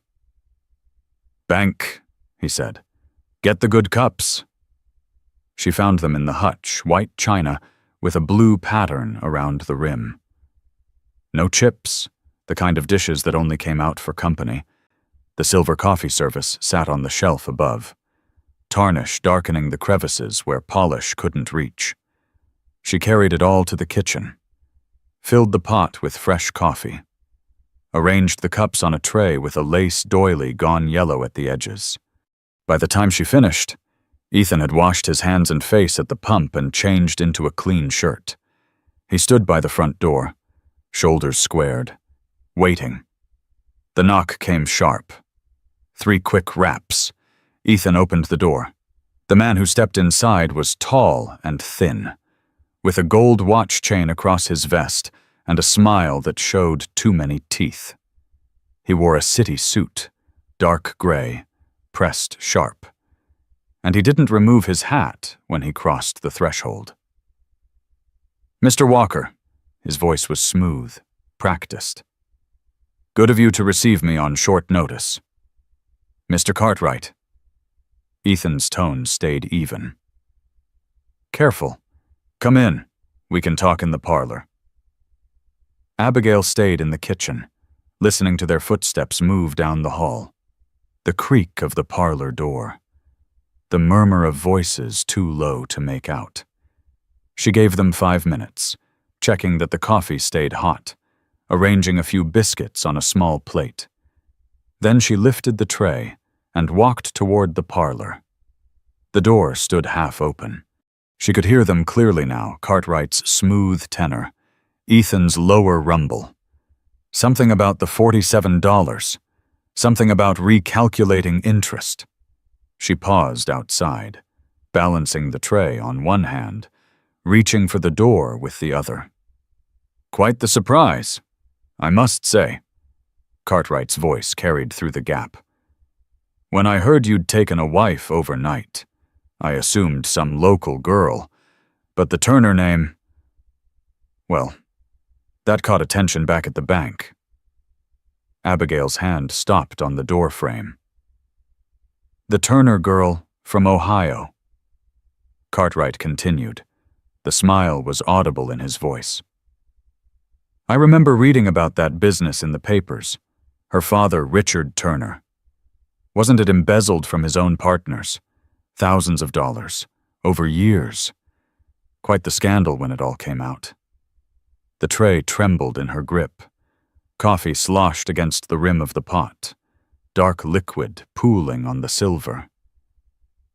S1: "Bank," he said. "Get the good cups." She found them in the hutch, white china, with a blue pattern around the rim. No chips, the kind of dishes that only came out for company. The silver coffee service sat on the shelf above, tarnish darkening the crevices where polish couldn't reach. She carried it all to the kitchen, filled the pot with fresh coffee, arranged the cups on a tray with a lace doily gone yellow at the edges. By the time she finished, Ethan had washed his hands and face at the pump and changed into a clean shirt. He stood by the front door, shoulders squared, waiting. The knock came sharp. 3 quick raps. Ethan opened the door. The man who stepped inside was tall and thin, with a gold watch chain across his vest and a smile that showed too many teeth. He wore a city suit, dark gray, pressed sharp, and he didn't remove his hat when he crossed the threshold. "Mr. Walker," his voice was smooth, practiced. "Good of you to receive me on short notice." "Mr. Cartwright." Ethan's tone stayed even. "Careful. Come in. We can talk in the parlor." Abigail stayed in the kitchen, listening to their footsteps move down the hall. The creak of the parlor door. The murmur of voices too low to make out. She gave them 5 minutes, checking that the coffee stayed hot, arranging a few biscuits on a small plate. Then she lifted the tray and walked toward the parlor. The door stood half open. She could hear them clearly now, Cartwright's smooth tenor, Ethan's lower rumble. Something about the $47, something about recalculating interest. She paused outside, balancing the tray on one hand, reaching for the door with the other. "Quite the surprise, I must say," Cartwright's voice carried through the gap. "When I heard you'd taken a wife overnight, I assumed some local girl, but the Turner name, well, that caught attention back at the bank." Abigail's hand stopped on the door frame. "The Turner girl from Ohio," Cartwright continued. The smile was audible in his voice. "I remember reading about that business in the papers. Her father, Richard Turner. Wasn't it embezzled from his own partners? Thousands of dollars, over years. Quite the scandal when it all came out." The tray trembled in her grip. Coffee sloshed against the rim of the pot, dark liquid pooling on the silver.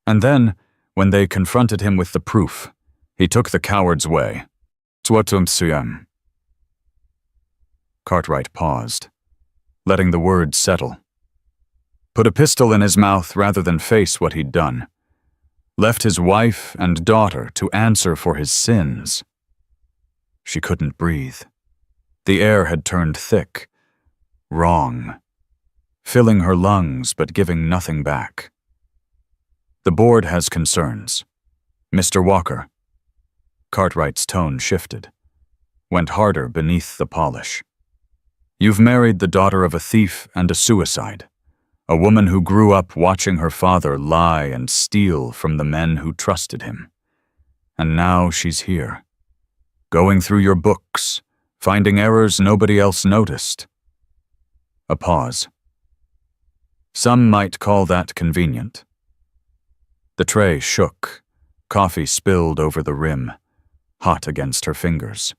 S1: And then, when they confronted him with the proof, he took the coward's way. "Twatumsuyam." Cartwright paused, letting the words settle. Put a pistol in his mouth rather than face what he'd done. Left his wife and daughter to answer for his sins. She couldn't breathe. The air had turned thick, wrong, filling her lungs but giving nothing back. "The board has concerns. Mr. Walker." Cartwright's tone shifted, went harder beneath the polish. "You've married the daughter of a thief and a suicide, a woman who grew up watching her father lie and steal from the men who trusted him. And now she's here, going through your books, finding errors nobody else noticed." A pause. "Some might call that convenient." The tray shook, coffee spilled over the rim, hot against her fingers.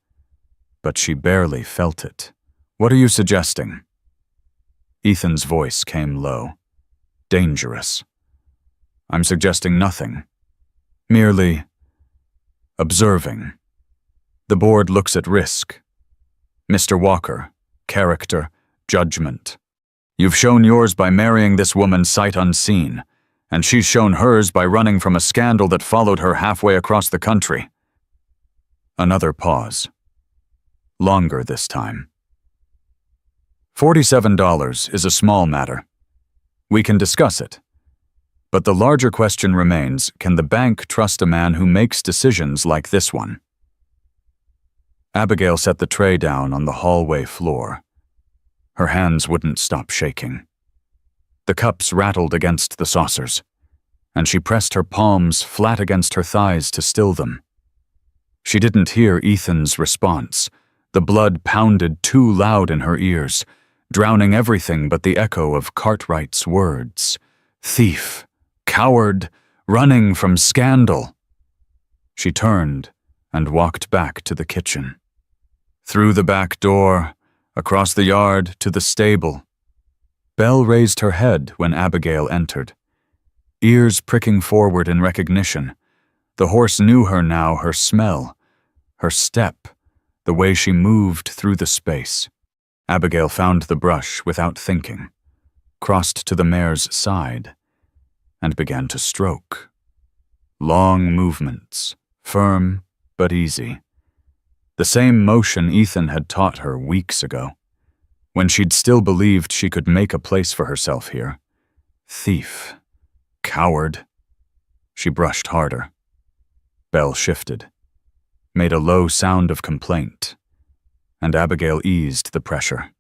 S1: But she barely felt it. "What are you suggesting?" Ethan's voice came low, dangerous. "I'm suggesting nothing. Merely observing. The board looks at risk. Mr. Walker, character, judgment. You've shown yours by marrying this woman sight unseen, and she's shown hers by running from a scandal that followed her halfway across the country." Another pause. Longer this time. $47 is a small matter. We can discuss it. But the larger question remains, can the bank trust a man who makes decisions like this one? Abigail set the tray down on the hallway floor. Her hands wouldn't stop shaking. The cups rattled against the saucers, and she pressed her palms flat against her thighs to still them. She didn't hear Ethan's response, The blood pounded too loud in her ears, drowning everything but the echo of Cartwright's words. Thief, coward, running from scandal. She turned and walked back to the kitchen. Through the back door, across the yard to the stable. Belle raised her head when Abigail entered, ears pricking forward in recognition. The horse knew her now, her smell, her step, the way she moved through the space. Abigail found the brush without thinking, crossed to the mare's side, and began to stroke. Long movements, firm but easy. The same motion Ethan had taught her weeks ago, when she'd still believed she could make a place for herself here. Thief. Coward. She brushed harder. Belle shifted, made a low sound of complaint, and Abigail eased the pressure.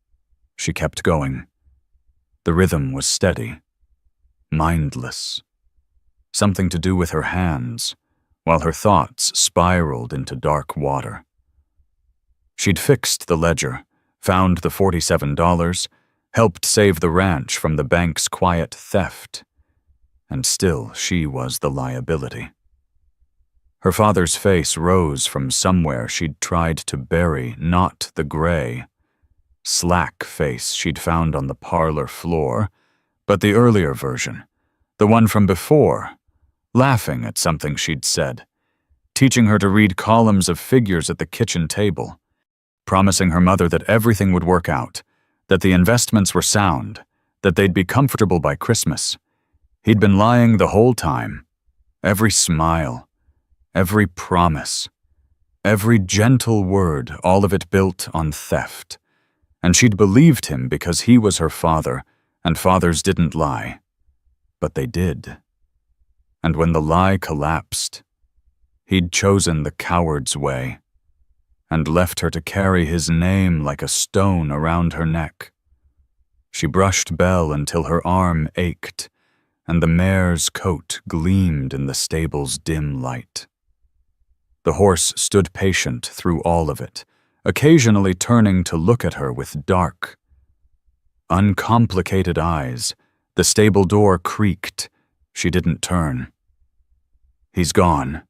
S1: She kept going. The rhythm was steady, mindless. Something to do with her hands, while her thoughts spiraled into dark water. She'd fixed the ledger, found the $47, helped save the ranch from the bank's quiet theft, and still she was the liability. Her father's face rose from somewhere she'd tried to bury, not the gray, slack face she'd found on the parlor floor, but the earlier version, the one from before, laughing at something she'd said, teaching her to read columns of figures at the kitchen table, promising her mother that everything would work out, that the investments were sound, that they'd be comfortable by Christmas. He'd been lying the whole time. Every smile, every promise, every gentle word, all of it built on theft. And she'd believed him because he was her father, and fathers didn't lie. But they did. And when the lie collapsed, he'd chosen the coward's way, and left her to carry his name like a stone around her neck. She brushed Belle until her arm ached, and the mare's coat gleamed in the stable's dim light. The horse stood patient through all of it, occasionally turning to look at her with dark, uncomplicated eyes. The stable door creaked. She didn't turn. He's gone.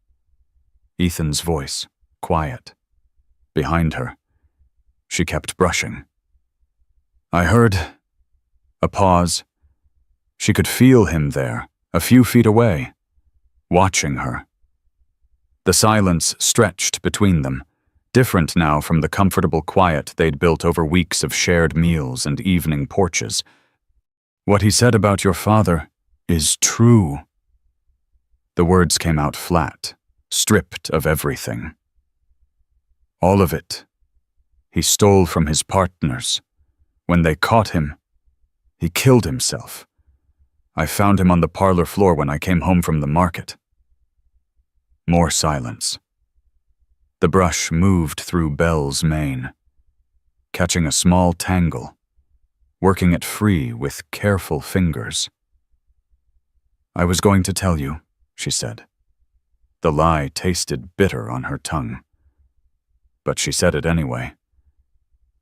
S1: Ethan's voice, quiet. Behind her. She kept brushing. I heard a pause. She could feel him there, a few feet away, watching her. The silence stretched between them, different now from the comfortable quiet they'd built over weeks of shared meals and evening porches. What he said about your father is true. The words came out flat, stripped of everything. All of it. He stole from his partners. When they caught him, he killed himself. I found him on the parlor floor when I came home from the market. More silence. The brush moved through Belle's mane, catching a small tangle, working it free with careful fingers. I was going to tell you, she said. The lie tasted bitter on her tongue. But she said it anyway.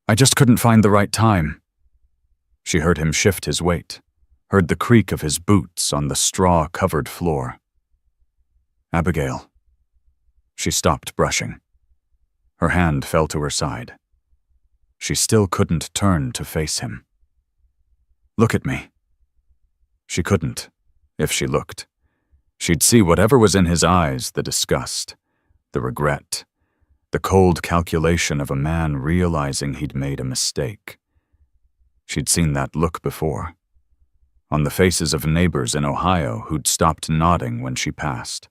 S1: I just couldn't find the right time. She heard him shift his weight, heard the creak of his boots on the straw-covered floor. Abigail. She stopped brushing. Her hand fell to her side. She still couldn't turn to face him. Look at me. She couldn't, if she looked. She'd see whatever was in his eyes, the disgust, the regret, the cold calculation of a man realizing he'd made a mistake. She'd seen that look before, on the faces of neighbors in Ohio who'd stopped nodding when she passed,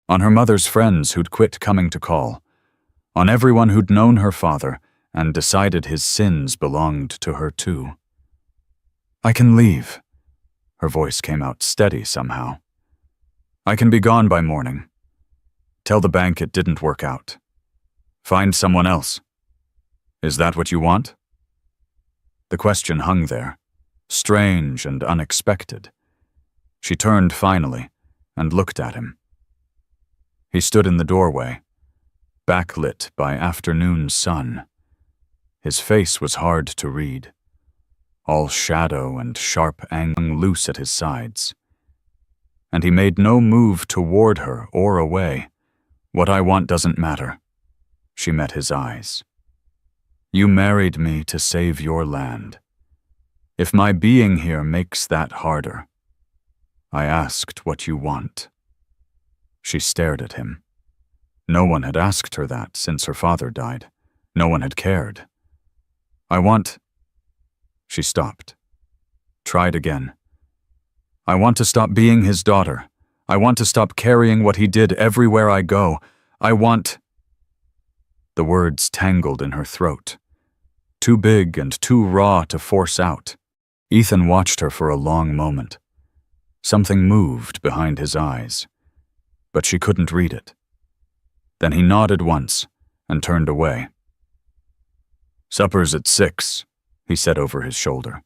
S1: on her mother's friends who'd quit coming to call, on everyone who'd known her father and decided his sins belonged to her too. I can leave. Her voice came out steady somehow. I can be gone by morning. Tell the bank it didn't work out. Find someone else. Is that what you want? The question hung there, strange and unexpected. She turned finally and looked at him. He stood in the doorway, backlit by afternoon sun, His face was hard to read, all shadow and sharp angle loose at his sides. And he made no move toward her or away. "What I want doesn't matter." She met his eyes. "You married me to save your land. If my being here makes that harder, I asked what you want." She stared at him. No one had asked her that since her father died. No one had cared. "I want—" She stopped. Tried again. "I want to stop being his daughter. I want to stop carrying what he did everywhere I go. I want—" The words tangled in her throat, too big and too raw to force out. Ethan watched her for a long moment. Something moved behind his eyes, but she couldn't read it. Then he nodded once and turned away. "Supper's at 6, he said over his shoulder.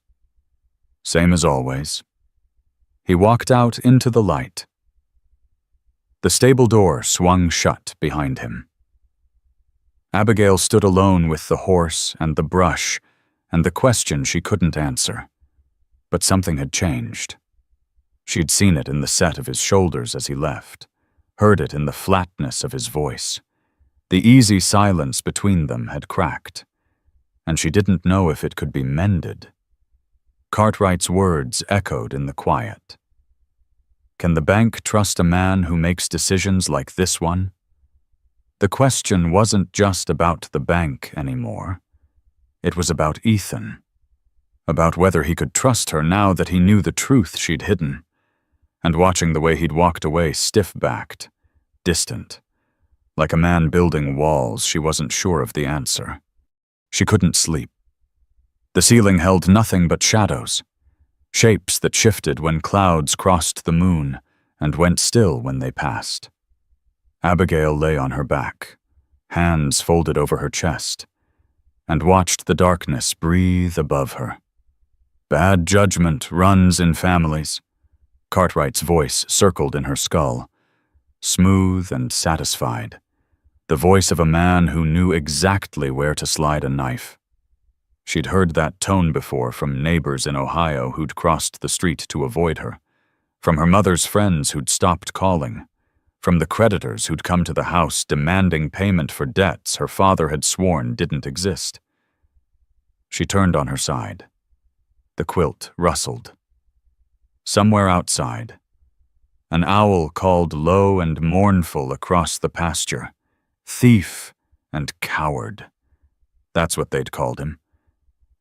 S1: "Same as always." He walked out into the light. The stable door swung shut behind him. Abigail stood alone with the horse and the brush and the question she couldn't answer. But something had changed. She'd seen it in the set of his shoulders as he left, heard it in the flatness of his voice. The easy silence between them had cracked, and she didn't know if it could be mended. Cartwright's words echoed in the quiet. Can the bank trust a man who makes decisions like this one? The question wasn't just about the bank anymore. It was about Ethan. About whether he could trust her now that he knew the truth she'd hidden. And watching the way he'd walked away stiff-backed, distant. Like a man building walls, she wasn't sure of the answer. She couldn't sleep. The ceiling held nothing but shadows, shapes that shifted when clouds crossed the moon and went still when they passed. Abigail lay on her back, hands folded over her chest, and watched the darkness breathe above her. Bad judgment runs in families. Cartwright's voice circled in her skull, smooth and satisfied, the voice of a man who knew exactly where to slide a knife. She'd heard that tone before from neighbors in Ohio who'd crossed the street to avoid her, from her mother's friends who'd stopped calling, from the creditors who'd come to the house demanding payment for debts her father had sworn didn't exist. She turned on her side. The quilt rustled. Somewhere outside, an owl called low and mournful across the pasture. Thief and coward. That's what they'd called him.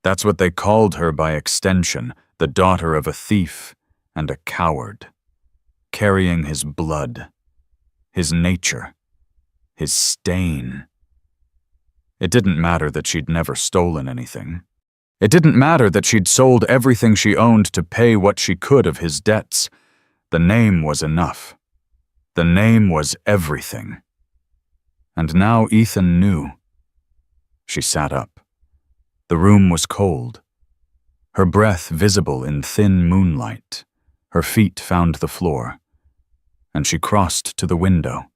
S1: That's what they called her by extension, the daughter of a thief and a coward, carrying his blood, his nature, his stain. It didn't matter that she'd never stolen anything. It didn't matter that she'd sold everything she owned to pay what she could of his debts. The name was enough. The name was everything. And now Ethan knew. She sat up. The room was cold. Her breath visible in thin moonlight. Her feet found the floor, and she crossed to the window.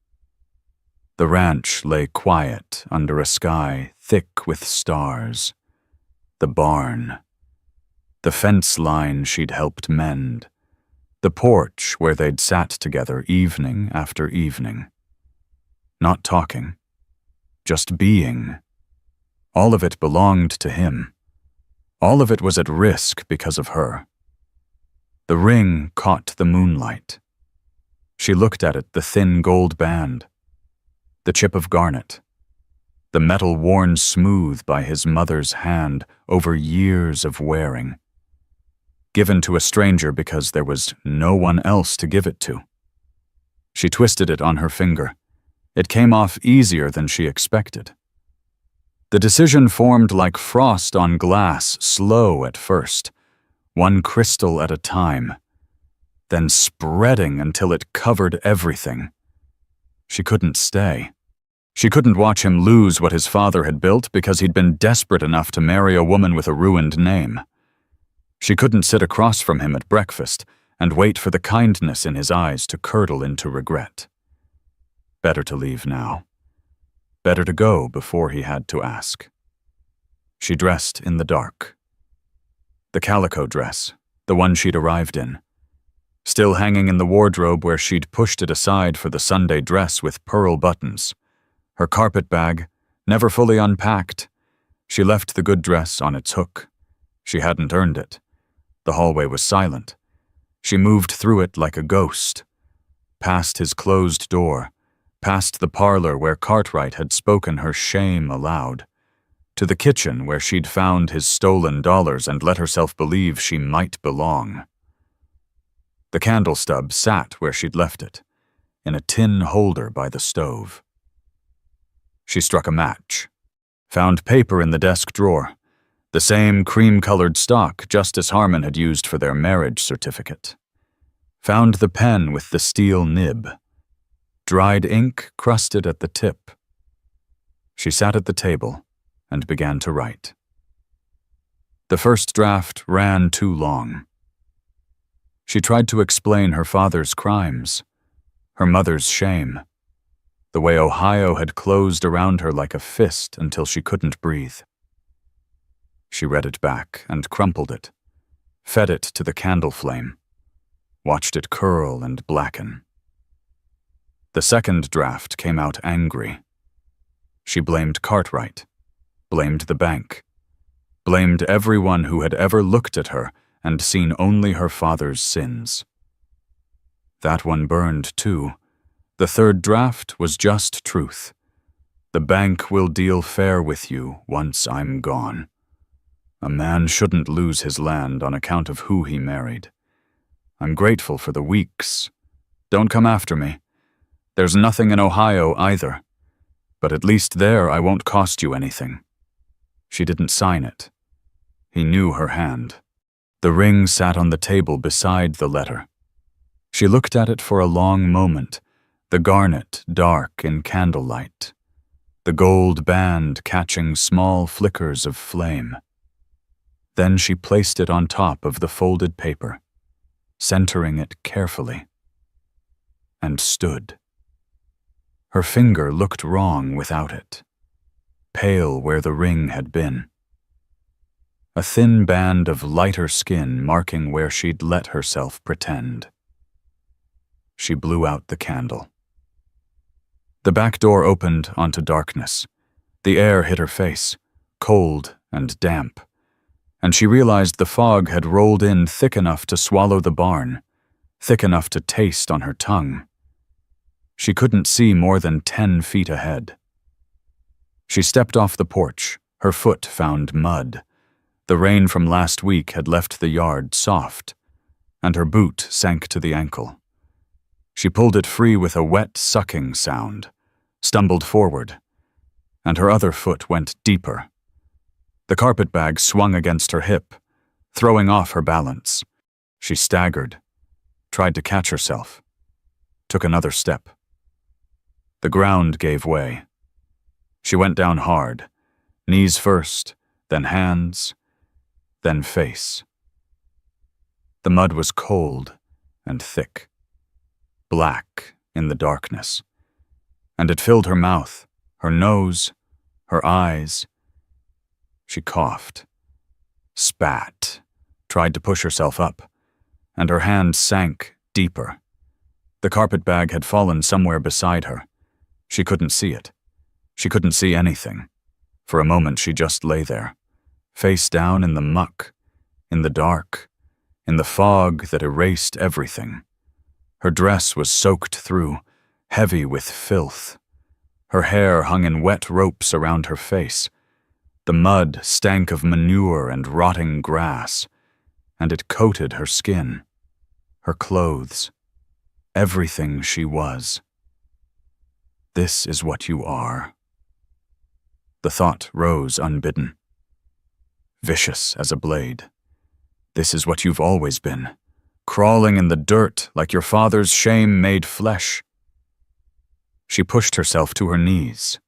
S1: The ranch lay quiet under a sky thick with stars. The barn. The fence line she'd helped mend. The porch where they'd sat together evening after evening. Not talking, just being. All of it belonged to him. All of it was at risk because of her. The ring caught the moonlight. She looked at it, the thin gold band, the chip of garnet, the metal worn smooth by his mother's hand over years of wearing, given to a stranger because there was no one else to give it to. She twisted it on her finger. It came off easier than she expected. The decision formed like frost on glass, slow at first, one crystal at a time, then spreading until it covered everything. She couldn't stay. She couldn't watch him lose what his father had built because he'd been desperate enough to marry a woman with a ruined name. She couldn't sit across from him at breakfast and wait for the kindness in his eyes to curdle into regret. Better to leave now. Better to go before he had to ask. She dressed in the dark. The calico dress, the one she'd arrived in, still hanging in the wardrobe where she'd pushed it aside for the Sunday dress with pearl buttons. Her carpet bag, never fully unpacked. She left the good dress on its hook. She hadn't earned it. The hallway was silent. She moved through it like a ghost, past his closed door, past the parlor where Cartwright had spoken her shame aloud, to the kitchen where she'd found his stolen dollars and let herself believe she might belong. The candle stub sat where she'd left it, in a tin holder by the stove. She struck a match, found paper in the desk drawer, the same cream-colored stock Justice Harmon had used for their marriage certificate. Found the pen with the steel nib, dried ink crusted at the tip. She sat at the table and began to write. The first draft ran too long. She tried to explain her father's crimes, her mother's shame, the way Ohio had closed around her like a fist until she couldn't breathe. She read it back and crumpled it, fed it to the candle flame, watched it curl and blacken. The second draft came out angry. She blamed Cartwright, blamed the bank, blamed everyone who had ever looked at her and seen only her father's sins. That one burned too. The third draft was just truth. The bank will deal fair with you once I'm gone. A man shouldn't lose his land on account of who he married. I'm grateful for the weeks. Don't come after me. There's nothing in Ohio either. But at least there I won't cost you anything. She didn't sign it. He knew her hand. The ring sat on the table beside the letter. She looked at it for a long moment, the garnet dark in candlelight, the gold band catching small flickers of flame. Then she placed it on top of the folded paper, centering it carefully, and stood. Her finger looked wrong without it, pale where the ring had been. A thin band of lighter skin marking where she'd let herself pretend. She blew out the candle. The back door opened onto darkness. The air hit her face, cold and damp, and she realized the fog had rolled in thick enough to swallow the barn, thick enough to taste on her tongue. She couldn't see more than 10 feet ahead. She stepped off the porch. Her foot found mud. The rain from last week had left the yard soft, and her boot sank to the ankle. She pulled it free with a wet sucking sound, stumbled forward, and her other foot went deeper. The carpet bag swung against her hip, throwing off her balance. She staggered, tried to catch herself, took another step. The ground gave way. She went down hard, knees first, then hands, then face. The mud was cold and thick, black in the darkness, and it filled her mouth, her nose, her eyes. She coughed, spat, tried to push herself up, and her hand sank deeper. The carpet bag had fallen somewhere beside her. She couldn't see it. She couldn't see anything. For a moment she just lay there, face down in the muck, in the dark, in the fog that erased everything. Her dress was soaked through, heavy with filth. Her hair hung in wet ropes around her face. The mud stank of manure and rotting grass, and it coated her skin, her clothes, everything she was. This is what you are. The thought rose unbidden, vicious as a blade. This is what you've always been, crawling in the dirt like your father's shame made flesh. She pushed herself to her knees.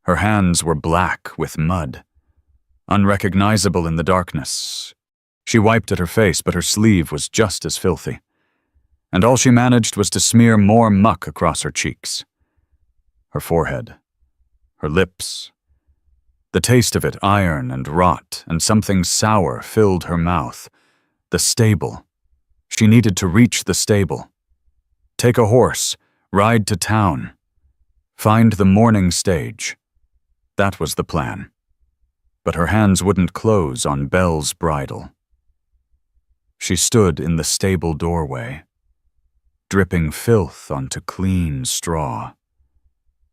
S1: Her hands were black with mud, unrecognizable in the darkness. She wiped at her face, but her sleeve was just as filthy, and all she managed was to smear more muck across her cheeks, her forehead, her lips. The taste of it iron and rot, and something sour filled her mouth. The stable. She needed to reach the stable. Take a horse, ride to town. Find the morning stage. That was the plan. But her hands wouldn't close on Belle's bridle. She stood in the stable doorway, dripping filth onto clean straw,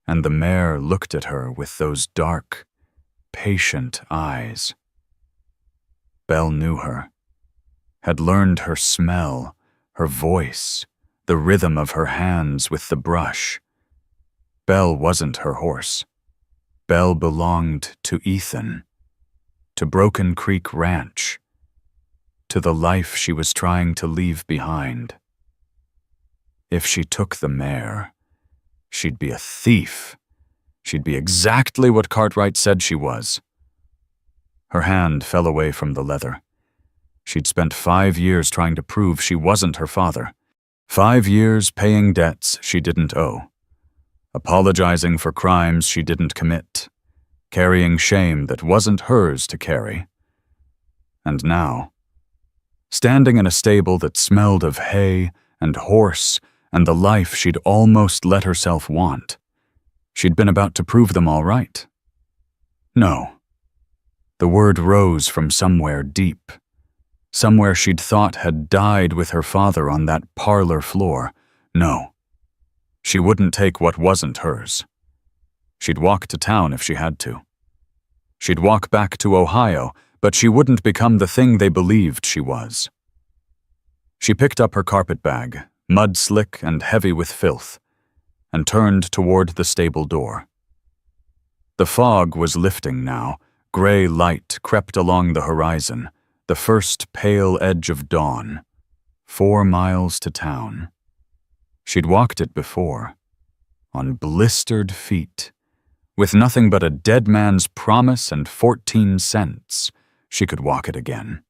S1: and the mare looked at her with those dark, patient eyes. Belle knew her, had learned her smell, her voice, the rhythm of her hands with the brush. Belle wasn't her horse. Belle belonged to Ethan, to Broken Creek Ranch, to the life she was trying to leave behind. If she took the mare, she'd be a thief. She'd be exactly what Cartwright said she was. Her hand fell away from the leather. She'd spent 5 years trying to prove she wasn't her father. 5 years paying debts she didn't owe, apologizing for crimes she didn't commit, carrying shame that wasn't hers to carry. And now, standing in a stable that smelled of hay and horse and the life she'd almost let herself want, she'd been about to prove them all right. No. The word rose from somewhere deep, somewhere she'd thought had died with her father on that parlor floor. No. She wouldn't take what wasn't hers. She'd walk to town if she had to. She'd walk back to Ohio, but she wouldn't become the thing they believed she was. She picked up her carpet bag, mud-slick and heavy with filth, and turned toward the stable door. The fog was lifting now. Gray light crept along the horizon, the first pale edge of dawn. 4 miles to town. She'd walked it before, on blistered feet. With nothing but a dead man's promise and 14 cents, she could walk it again.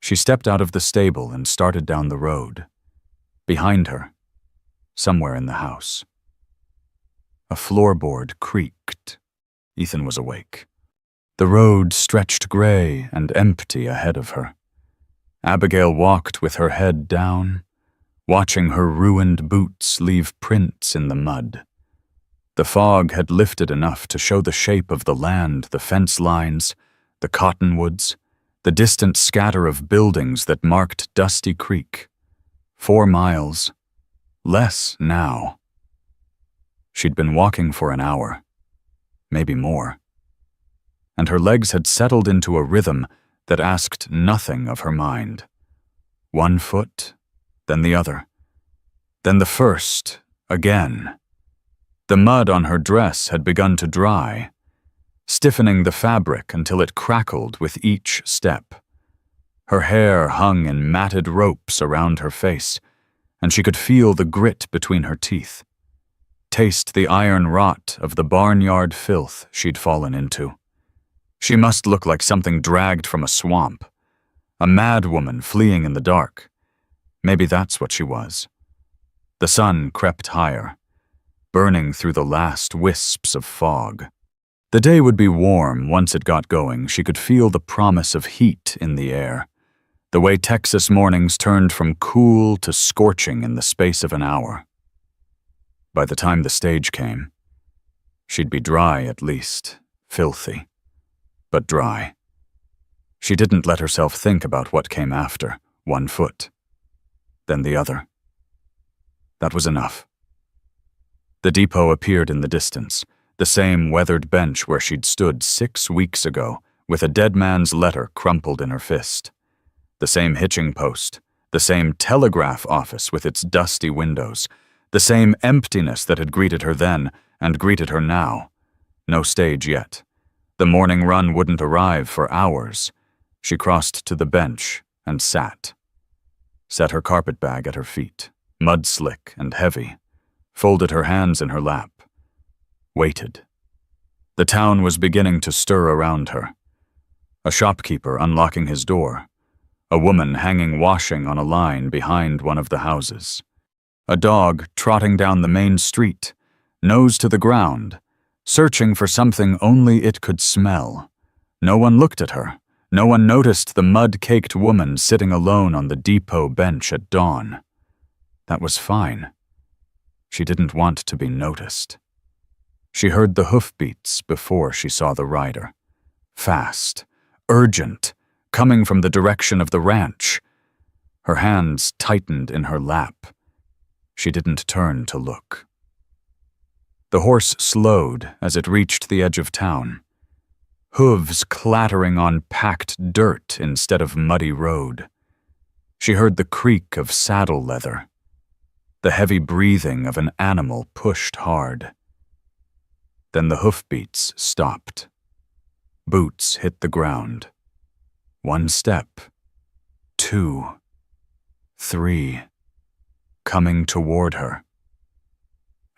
S1: She stepped out of the stable and started down the road. Behind her, somewhere in the house, a floorboard creaked. Ethan was awake. The road stretched gray and empty ahead of her. Abigail walked with her head down, watching her ruined boots leave prints in the mud. The fog had lifted enough to show the shape of the land, the fence lines, the cottonwoods, the distant scatter of buildings that marked Dusty Creek. 4 miles. Less now. She'd been walking for an hour, maybe more, and her legs had settled into a rhythm that asked nothing of her mind. 1 foot, then the other, then the first, again. The mud on her dress had begun to dry, stiffening the fabric until it crackled with each step. Her hair hung in matted ropes around her face, and she could feel the grit between her teeth, taste the iron rot of the barnyard filth she'd fallen into. She must look like something dragged from a swamp, a mad woman fleeing in the dark. Maybe that's what she was. The sun crept higher, burning through the last wisps of fog. The day would be warm once it got going. She could feel the promise of heat in the air, the way Texas mornings turned from cool to scorching in the space of an hour. By the time the stage came, she'd be dry at least, filthy, but dry. She didn't let herself think about what came after. 1 foot, then the other. That was enough. The depot appeared in the distance, the same weathered bench where she'd stood 6 weeks ago, with a dead man's letter crumpled in her fist. The same hitching post, the same telegraph office with its dusty windows, the same emptiness that had greeted her then and greeted her now. No stage yet. The morning run wouldn't arrive for hours. She crossed to the bench and sat. Set her carpet bag at her feet, mud-slick and heavy, folded her hands in her lap, waited. The town was beginning to stir around her. A shopkeeper unlocking his door, a woman hanging washing on a line behind one of the houses, a dog trotting down the main street, nose to the ground, searching for something only it could smell. No one looked at her. No one noticed the mud-caked woman sitting alone on the depot bench at dawn. That was fine. She didn't want to be noticed. She heard the hoofbeats before she saw the rider. Fast, urgent, coming from the direction of the ranch. Her hands tightened in her lap. She didn't turn to look. The horse slowed as it reached the edge of town. Hooves clattering on packed dirt instead of muddy road. She heard the creak of saddle leather, the heavy breathing of an animal pushed hard. Then the hoofbeats stopped. Boots hit the ground. 1 step, 2, 3, coming toward her.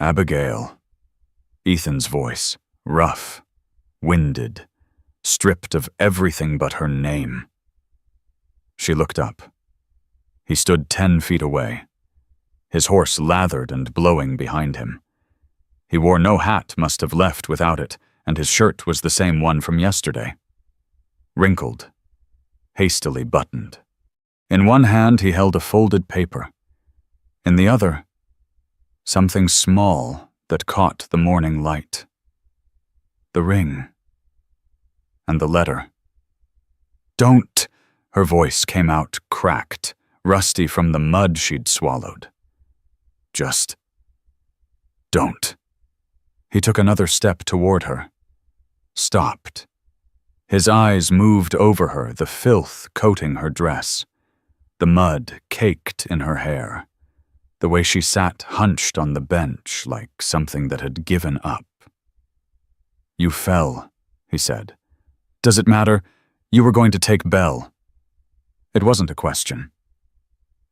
S1: Abigail. Ethan's voice, rough, winded, stripped of everything but her name. She looked up. He stood 10 feet away, his horse lathered and blowing behind him. He wore no hat, must have left without it, and his shirt was the same one from yesterday. Wrinkled, hastily buttoned. In one hand he held a folded paper. In the other, something small that caught the morning light. The ring. And the letter. "Don't!" Her voice came out cracked, rusty from the mud she'd swallowed. "Just don't." He took another step toward her. Stopped. His eyes moved over her, the filth coating her dress. The mud caked in her hair. The way she sat hunched on the bench like something that had given up. "You fell," he said. "Does it matter? You were going to take Belle." It wasn't a question.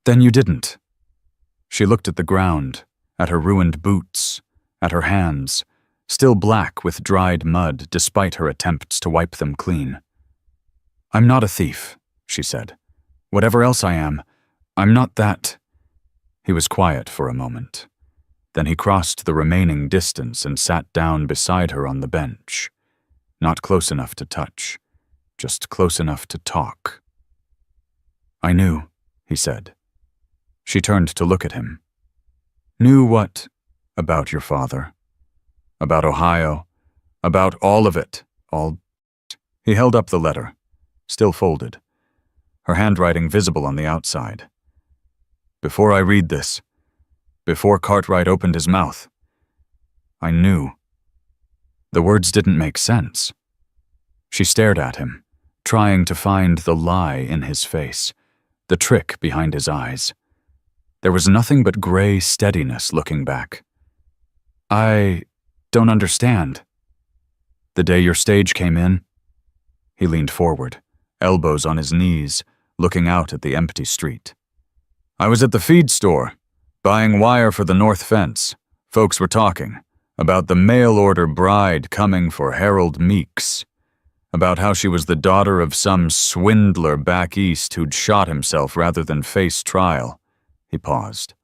S1: "Then you didn't." She looked at the ground, at her ruined boots, at her hands, still black with dried mud despite her attempts to wipe them clean. "I'm not a thief," she said. "Whatever else I am, I'm not that." He was quiet for a moment. Then he crossed the remaining distance and sat down beside her on the bench. Not close enough to touch, just close enough to talk. "I knew," he said. She turned to look at him. "Knew what? About your father? About Ohio? About all of it? All—" He held up the letter, still folded, her handwriting visible on the outside. "Before I read this, before Cartwright opened his mouth, I knew." The words didn't make sense. She stared at him, trying to find the lie in his face, the trick behind his eyes. There was nothing but gray steadiness looking back. "I don't understand." "The day your stage came in?" He leaned forward, elbows on his knees, looking out at the empty street. "I was at the feed store, buying wire for the north fence. Folks were talking about the mail-order bride coming for Harold Meeks, about how she was the daughter of some swindler back east who'd shot himself rather than face trial." He paused.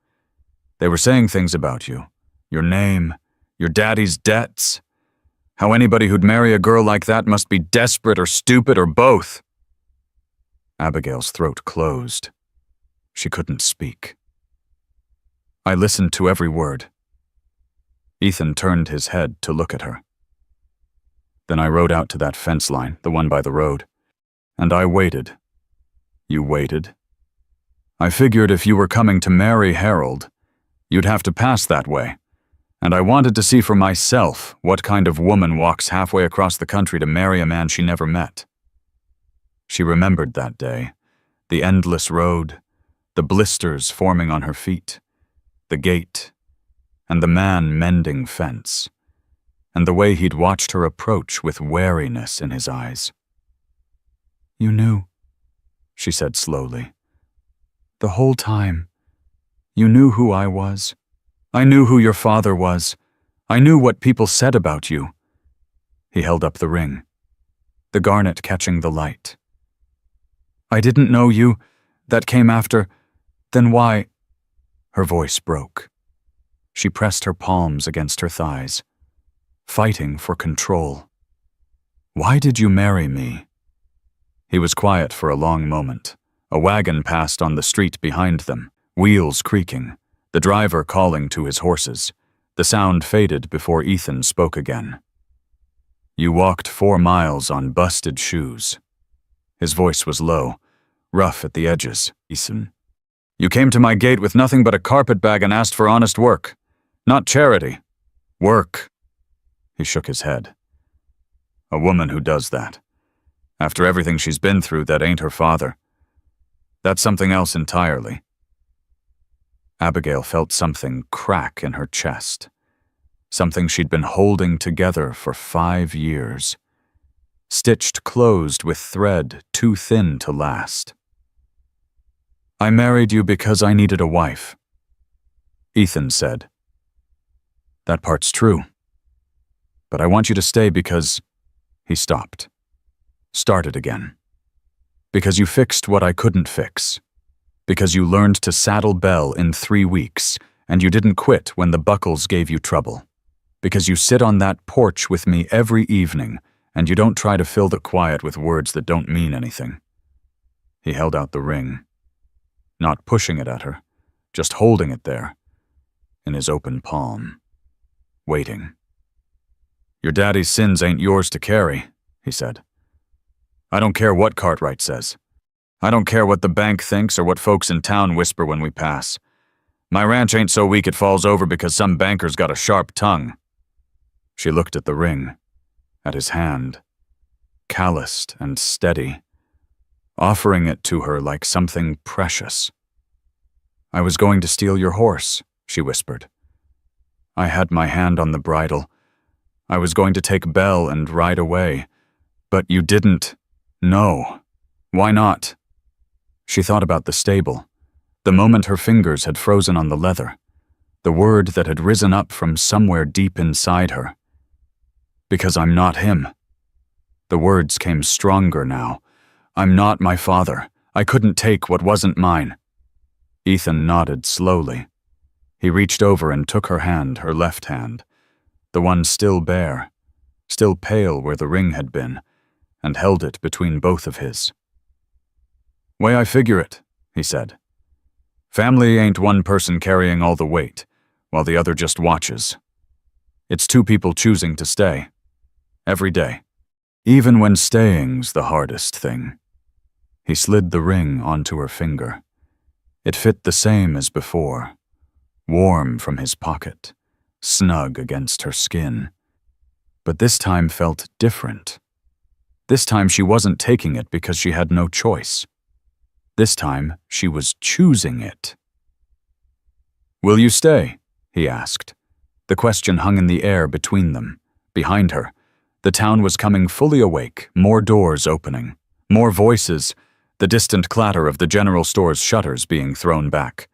S1: "They were saying things about you, your name, your daddy's debts, how anybody who'd marry a girl like that must be desperate or stupid or both." Abigail's throat closed. She couldn't speak. I listened to every word. Ethan turned his head to look at her. Then I rode out to that fence line, the one by the road, and I waited. You waited. I figured if you were coming to marry Harold, you'd have to pass that way, and I wanted to see for myself what kind of woman walks halfway across the country to marry a man she never met. She remembered that day, the endless road, the blisters forming on her feet, the gate, and the man mending fence, and the way he'd watched her approach with wariness in his eyes. "You knew," she said slowly. "The whole time, you knew who I was. I knew who your father was. I knew what people said about you." He held up the ring, the garnet catching the light. "I didn't know you. That came after. Then why—" Her voice broke. She pressed her palms against her thighs. fighting for control. Why did you marry me? He was quiet for a long moment. A wagon passed on the street behind them, wheels creaking, the driver calling to his horses. The sound faded before Ethan spoke again. You walked 4 miles on busted shoes. His voice was low, rough at the edges. Ethan, you came to my gate with nothing but a carpetbag and asked for honest work. Not charity. Work. He shook his head. A woman who does that. After everything she's been through, that ain't her father. That's something else entirely. Abigail felt something crack in her chest. Something she'd been holding together for 5 years. Stitched closed with thread too thin to last. I married you because I needed a wife. Ethan said. That part's true. But I want you to stay because... He stopped. Started again. Because you fixed what I couldn't fix. Because you learned to saddle Belle in 3 weeks, and you didn't quit when the buckles gave you trouble. Because you sit on that porch with me every evening, and you don't try to fill the quiet with words that don't mean anything. He held out the ring. Not pushing it at her, just holding it there, in his open palm. Waiting. Your daddy's sins ain't yours to carry, he said. I don't care what Cartwright says. I don't care what the bank thinks or what folks in town whisper when we pass. My ranch ain't so weak it falls over because some banker's got a sharp tongue. She looked at the ring, at his hand, calloused and steady, offering it to her like something precious. I was going to steal your horse, she whispered. I had my hand on the bridle. I was going to take Belle and ride away, but you didn't. No. Why not? She thought about the stable, the moment her fingers had frozen on the leather, the word that had risen up from somewhere deep inside her. Because I'm not him. The words came stronger now. I'm not my father. I couldn't take what wasn't mine. Ethan nodded slowly. He reached over and took her hand, her left hand, the one still bare, still pale where the ring had been, and held it between both of his. Way I figure it, he said. Family ain't one person carrying all the weight, while the other just watches. It's 2 people choosing to stay. Every day. Even when staying's the hardest thing. He slid the ring onto her finger. It fit the same as before. Warm from his pocket, snug against her skin. But this time felt different. This time she wasn't taking it because she had no choice. This time she was choosing it. Will you stay? He asked. The question hung in the air between them, behind her. The town was coming fully awake, more doors opening, more voices, the distant clatter of the general store's shutters being thrown back.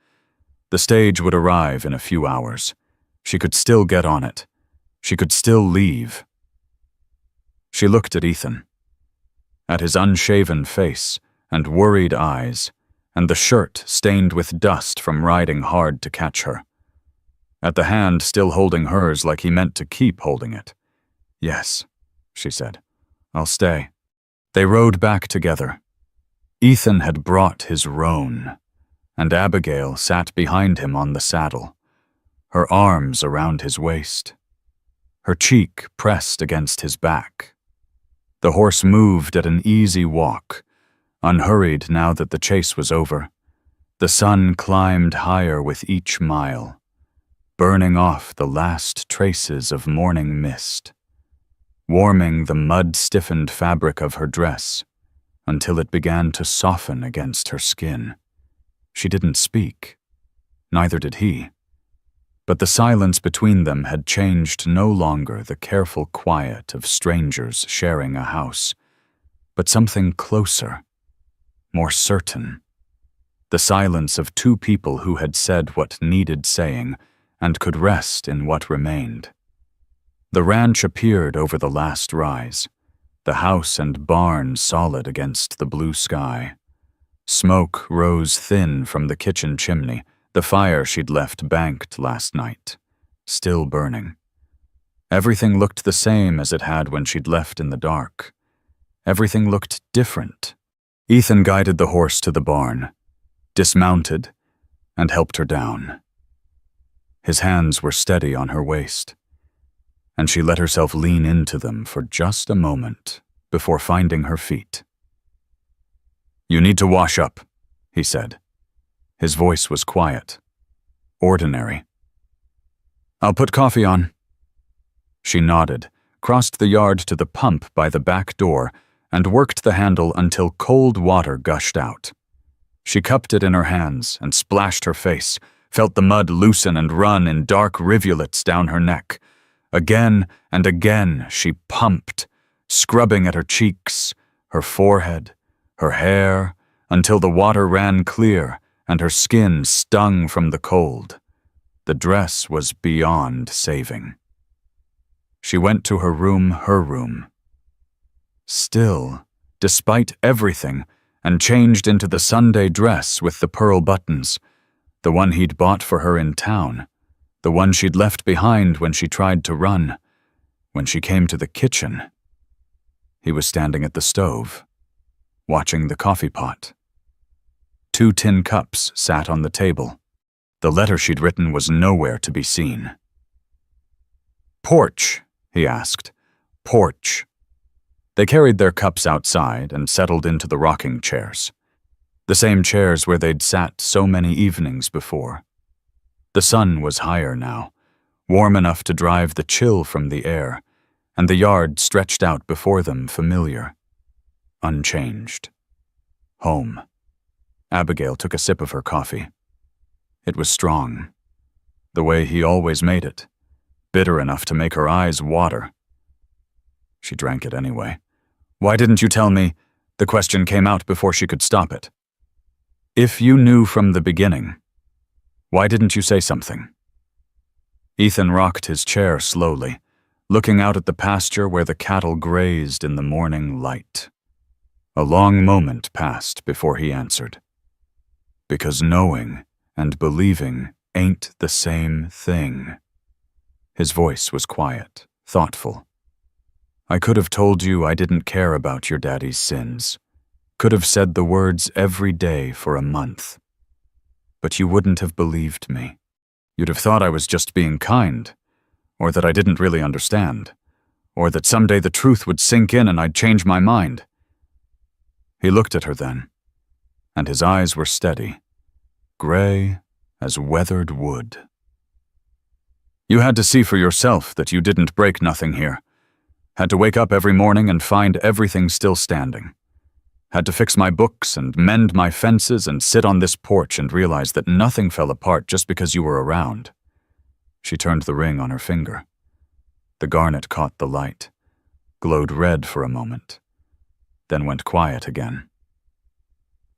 S1: The stage would arrive in a few hours. She could still get on it. She could still leave. She looked at Ethan, at his unshaven face and worried eyes, and the shirt stained with dust from riding hard to catch her. At the hand still holding hers like he meant to keep holding it. Yes, she said. I'll stay. They rode back together. Ethan had brought his roan, and Abigail sat behind him on the saddle, her arms around his waist, her cheek pressed against his back. The horse moved at an easy walk, unhurried now that the chase was over. The sun climbed higher with each mile, burning off the last traces of morning mist, warming the mud-stiffened fabric of her dress until it began to soften against her skin. She didn't speak. Neither did he. But the silence between them had changed no longer the careful quiet of strangers sharing a house, but something closer, more certain. The silence of 2 people who had said what needed saying and could rest in what remained. The ranch appeared over the last rise, the house and barn solid against the blue sky. Smoke rose thin from the kitchen chimney, the fire she'd left banked last night, still burning. Everything looked the same as it had when she'd left in the dark. Everything looked different. Ethan guided the horse to the barn, dismounted, and helped her down. His hands were steady on her waist, and she let herself lean into them for just a moment before finding her feet. "You need to wash up," he said. His voice was quiet, ordinary. "I'll put coffee on." She nodded, crossed the yard to the pump by the back door, and worked the handle until cold water gushed out. She cupped it in her hands and splashed her face, felt the mud loosen and run in dark rivulets down her neck. Again and again she pumped, scrubbing at her cheeks, her forehead, her hair, until the water ran clear and her skin stung from the cold. The dress was beyond saving. She went to her room. Still, despite everything, and changed into the Sunday dress with the pearl buttons, the one he'd bought for her in town, the one she'd left behind when she tried to run. When she came to the kitchen, he was standing at the stove, watching the coffee pot. 2 tin cups sat on the table. The letter she'd written was nowhere to be seen. "Porch?" he asked. "Porch." They carried their cups outside and settled into the rocking chairs, the same chairs where they'd sat so many evenings before. The sun was higher now, warm enough to drive the chill from the air, and the yard stretched out before them familiar, unchanged. Home. Abigail took a sip of her coffee. It was strong, the way he always made it, bitter enough to make her eyes water. She drank it anyway. "Why didn't you tell me?" The question came out before she could stop it. "If you knew from the beginning, why didn't you say something?" Ethan rocked his chair slowly, looking out at the pasture where the cattle grazed in the morning light. A long moment passed before he answered. "Because knowing and believing ain't the same thing." His voice was quiet, thoughtful. "I could have told you I didn't care about your daddy's sins. Could have said the words every day for a month. But you wouldn't have believed me. You'd have thought I was just being kind, or that I didn't really understand, or that someday the truth would sink in and I'd change my mind." He looked at her then, and his eyes were steady, gray as weathered wood. "You had to see for yourself that you didn't break nothing here. Had to wake up every morning and find everything still standing. Had to fix my books and mend my fences and sit on this porch and realize that nothing fell apart just because you were around." She turned the ring on her finger. The garnet caught the light, glowed red for a moment, then went quiet again.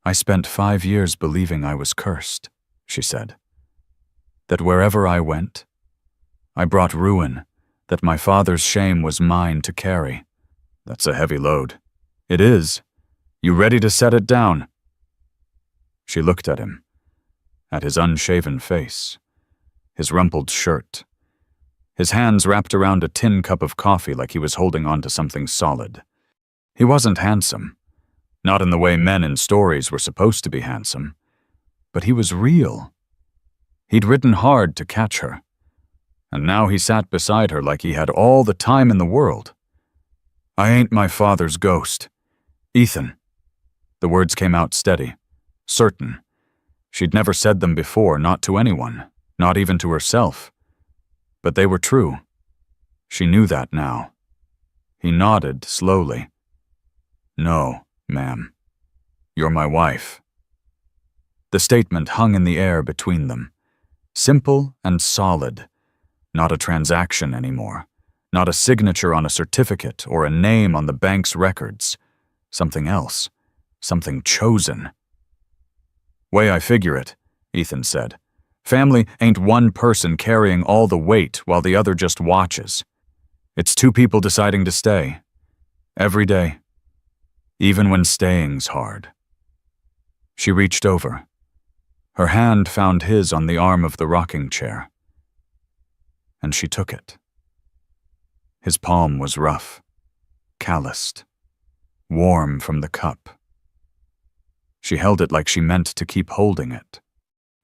S1: "I spent 5 years believing I was cursed," she said. "That wherever I went, I brought ruin, that my father's shame was mine to carry." "That's a heavy load." "It is. You ready to set it down?" She looked at him, at his unshaven face, his rumpled shirt, his hands wrapped around a tin cup of coffee like he was holding on to something solid. He wasn't handsome, not in the way men in stories were supposed to be handsome, but he was real. He'd ridden hard to catch her, and now he sat beside her like he had all the time in the world. "I ain't my father's ghost. Ethan." The words came out steady, certain. She'd never said them before, not to anyone, not even to herself. But they were true. She knew that now. He nodded slowly. "No, ma'am. You're my wife." The statement hung in the air between them, simple and solid. Not a transaction anymore, not a signature on a certificate or a name on the bank's records. Something else, something chosen. "Way I figure it," Ethan said, "family ain't one person carrying all the weight while the other just watches. It's 2 people deciding to stay. Every day. Even when staying's hard." She reached over. Her hand found his on the arm of the rocking chair, and she took it. His palm was rough, calloused, warm from the cup. She held it like she meant to keep holding it.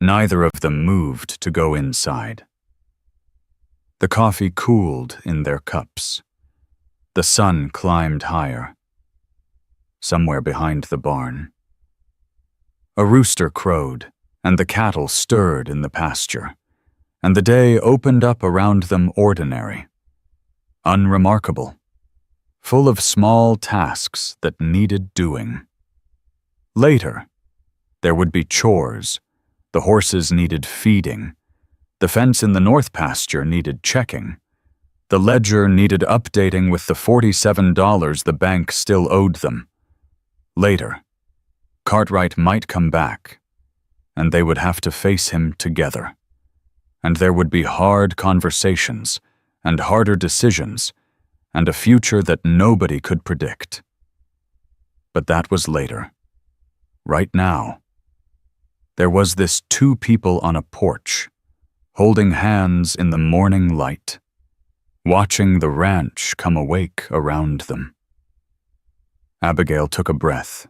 S1: Neither of them moved to go inside. The coffee cooled in their cups. The sun climbed higher. Somewhere behind the barn, a rooster crowed, and the cattle stirred in the pasture, and the day opened up around them ordinary, unremarkable, full of small tasks that needed doing. Later, there would be chores. The horses needed feeding. The fence in the north pasture needed checking. The ledger needed updating with the $47 the bank still owed them. Later, Cartwright might come back, and they would have to face him together. And there would be hard conversations, and harder decisions, and a future that nobody could predict. But that was later. Right now, there was this two people on a porch, holding hands in the morning light, watching the ranch come awake around them. Abigail took a breath.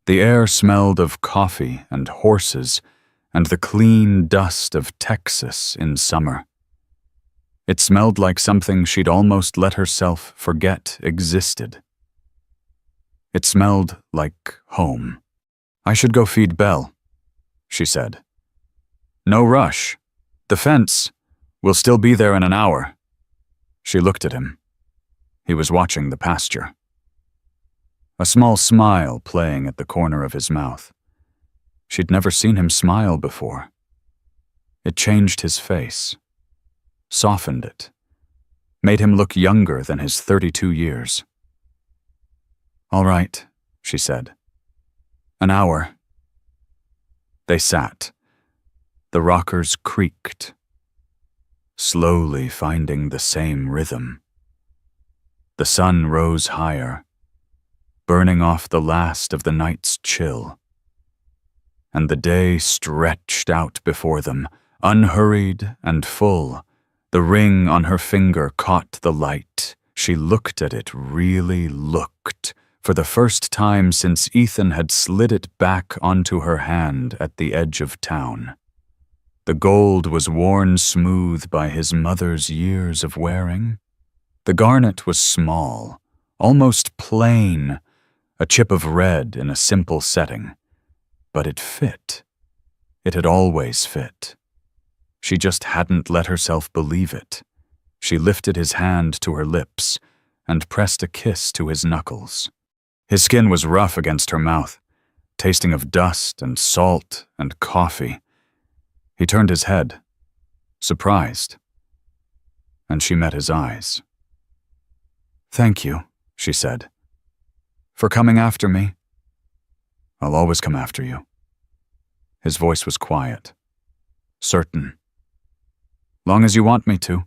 S1: The air smelled of coffee and horses and the clean dust of Texas in summer. It smelled like something she'd almost let herself forget existed. It smelled like home. "I should go feed Belle," she said. "No rush. The fence will still be there in an hour." She looked at him. He was watching the pasture. A small smile playing at the corner of his mouth. She'd never seen him smile before. It changed his face, softened it, made him look younger than his 32 years. "All right," she said. "An hour." They sat. The rockers creaked, slowly finding the same rhythm. The sun rose higher, burning off the last of the night's chill. And the day stretched out before them, unhurried and full. The ring on her finger caught the light. She looked at it, really looked, for the first time since Ethan had slid it back onto her hand at the edge of town. The gold was worn smooth by his mother's years of wearing. The garnet was small, almost plain, a chip of red in a simple setting. But it fit. It had always fit. She just hadn't let herself believe it. She lifted his hand to her lips and pressed a kiss to his knuckles. His skin was rough against her mouth, tasting of dust and salt and coffee. He turned his head, surprised, and she met his eyes. "Thank you," she said, "for coming after me." "I'll always come after you." His voice was quiet, certain. "Long as you want me to."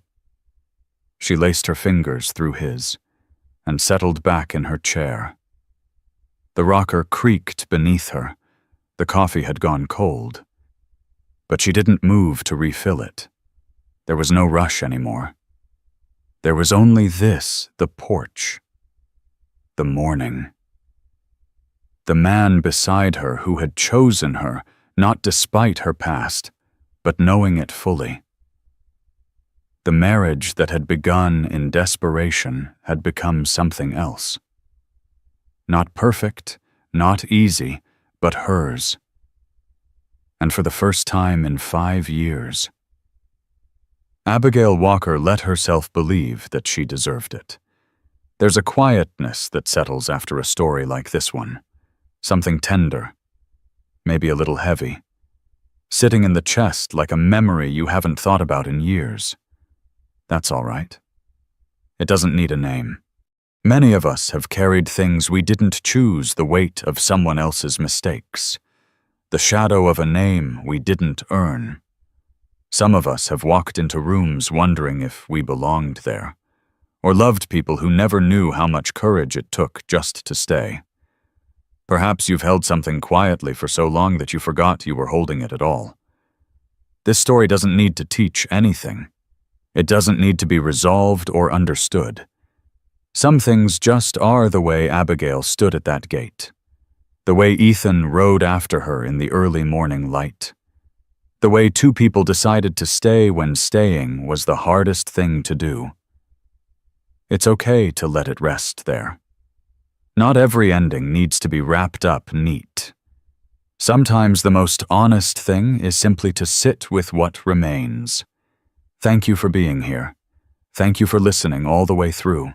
S1: She laced her fingers through his and settled back in her chair. The rocker creaked beneath her. The coffee had gone cold. But she didn't move to refill it. There was no rush anymore. There was only this, the porch, the morning. The man beside her who had chosen her, not despite her past, but knowing it fully. The marriage that had begun in desperation had become something else. Not perfect, not easy, but hers. And for the first time in 5 years, Abigail Walker let herself believe that she deserved it. There's a quietness that settles after a story like this one. Something tender, maybe a little heavy, sitting in the chest like a memory you haven't thought about in years. That's all right. It doesn't need a name. Many of us have carried things we didn't choose, the weight of someone else's mistakes, the shadow of a name we didn't earn. Some of us have walked into rooms wondering if we belonged there, or loved people who never knew how much courage it took just to stay. Perhaps you've held something quietly for so long that you forgot you were holding it at all. This story doesn't need to teach anything. It doesn't need to be resolved or understood. Some things just are the way Abigail stood at that gate, the way Ethan rode after her in the early morning light, the way two people decided to stay when staying was the hardest thing to do. It's okay to let it rest there. Not every ending needs to be wrapped up neat. Sometimes the most honest thing is simply to sit with what remains. Thank you for being here. Thank you for listening all the way through.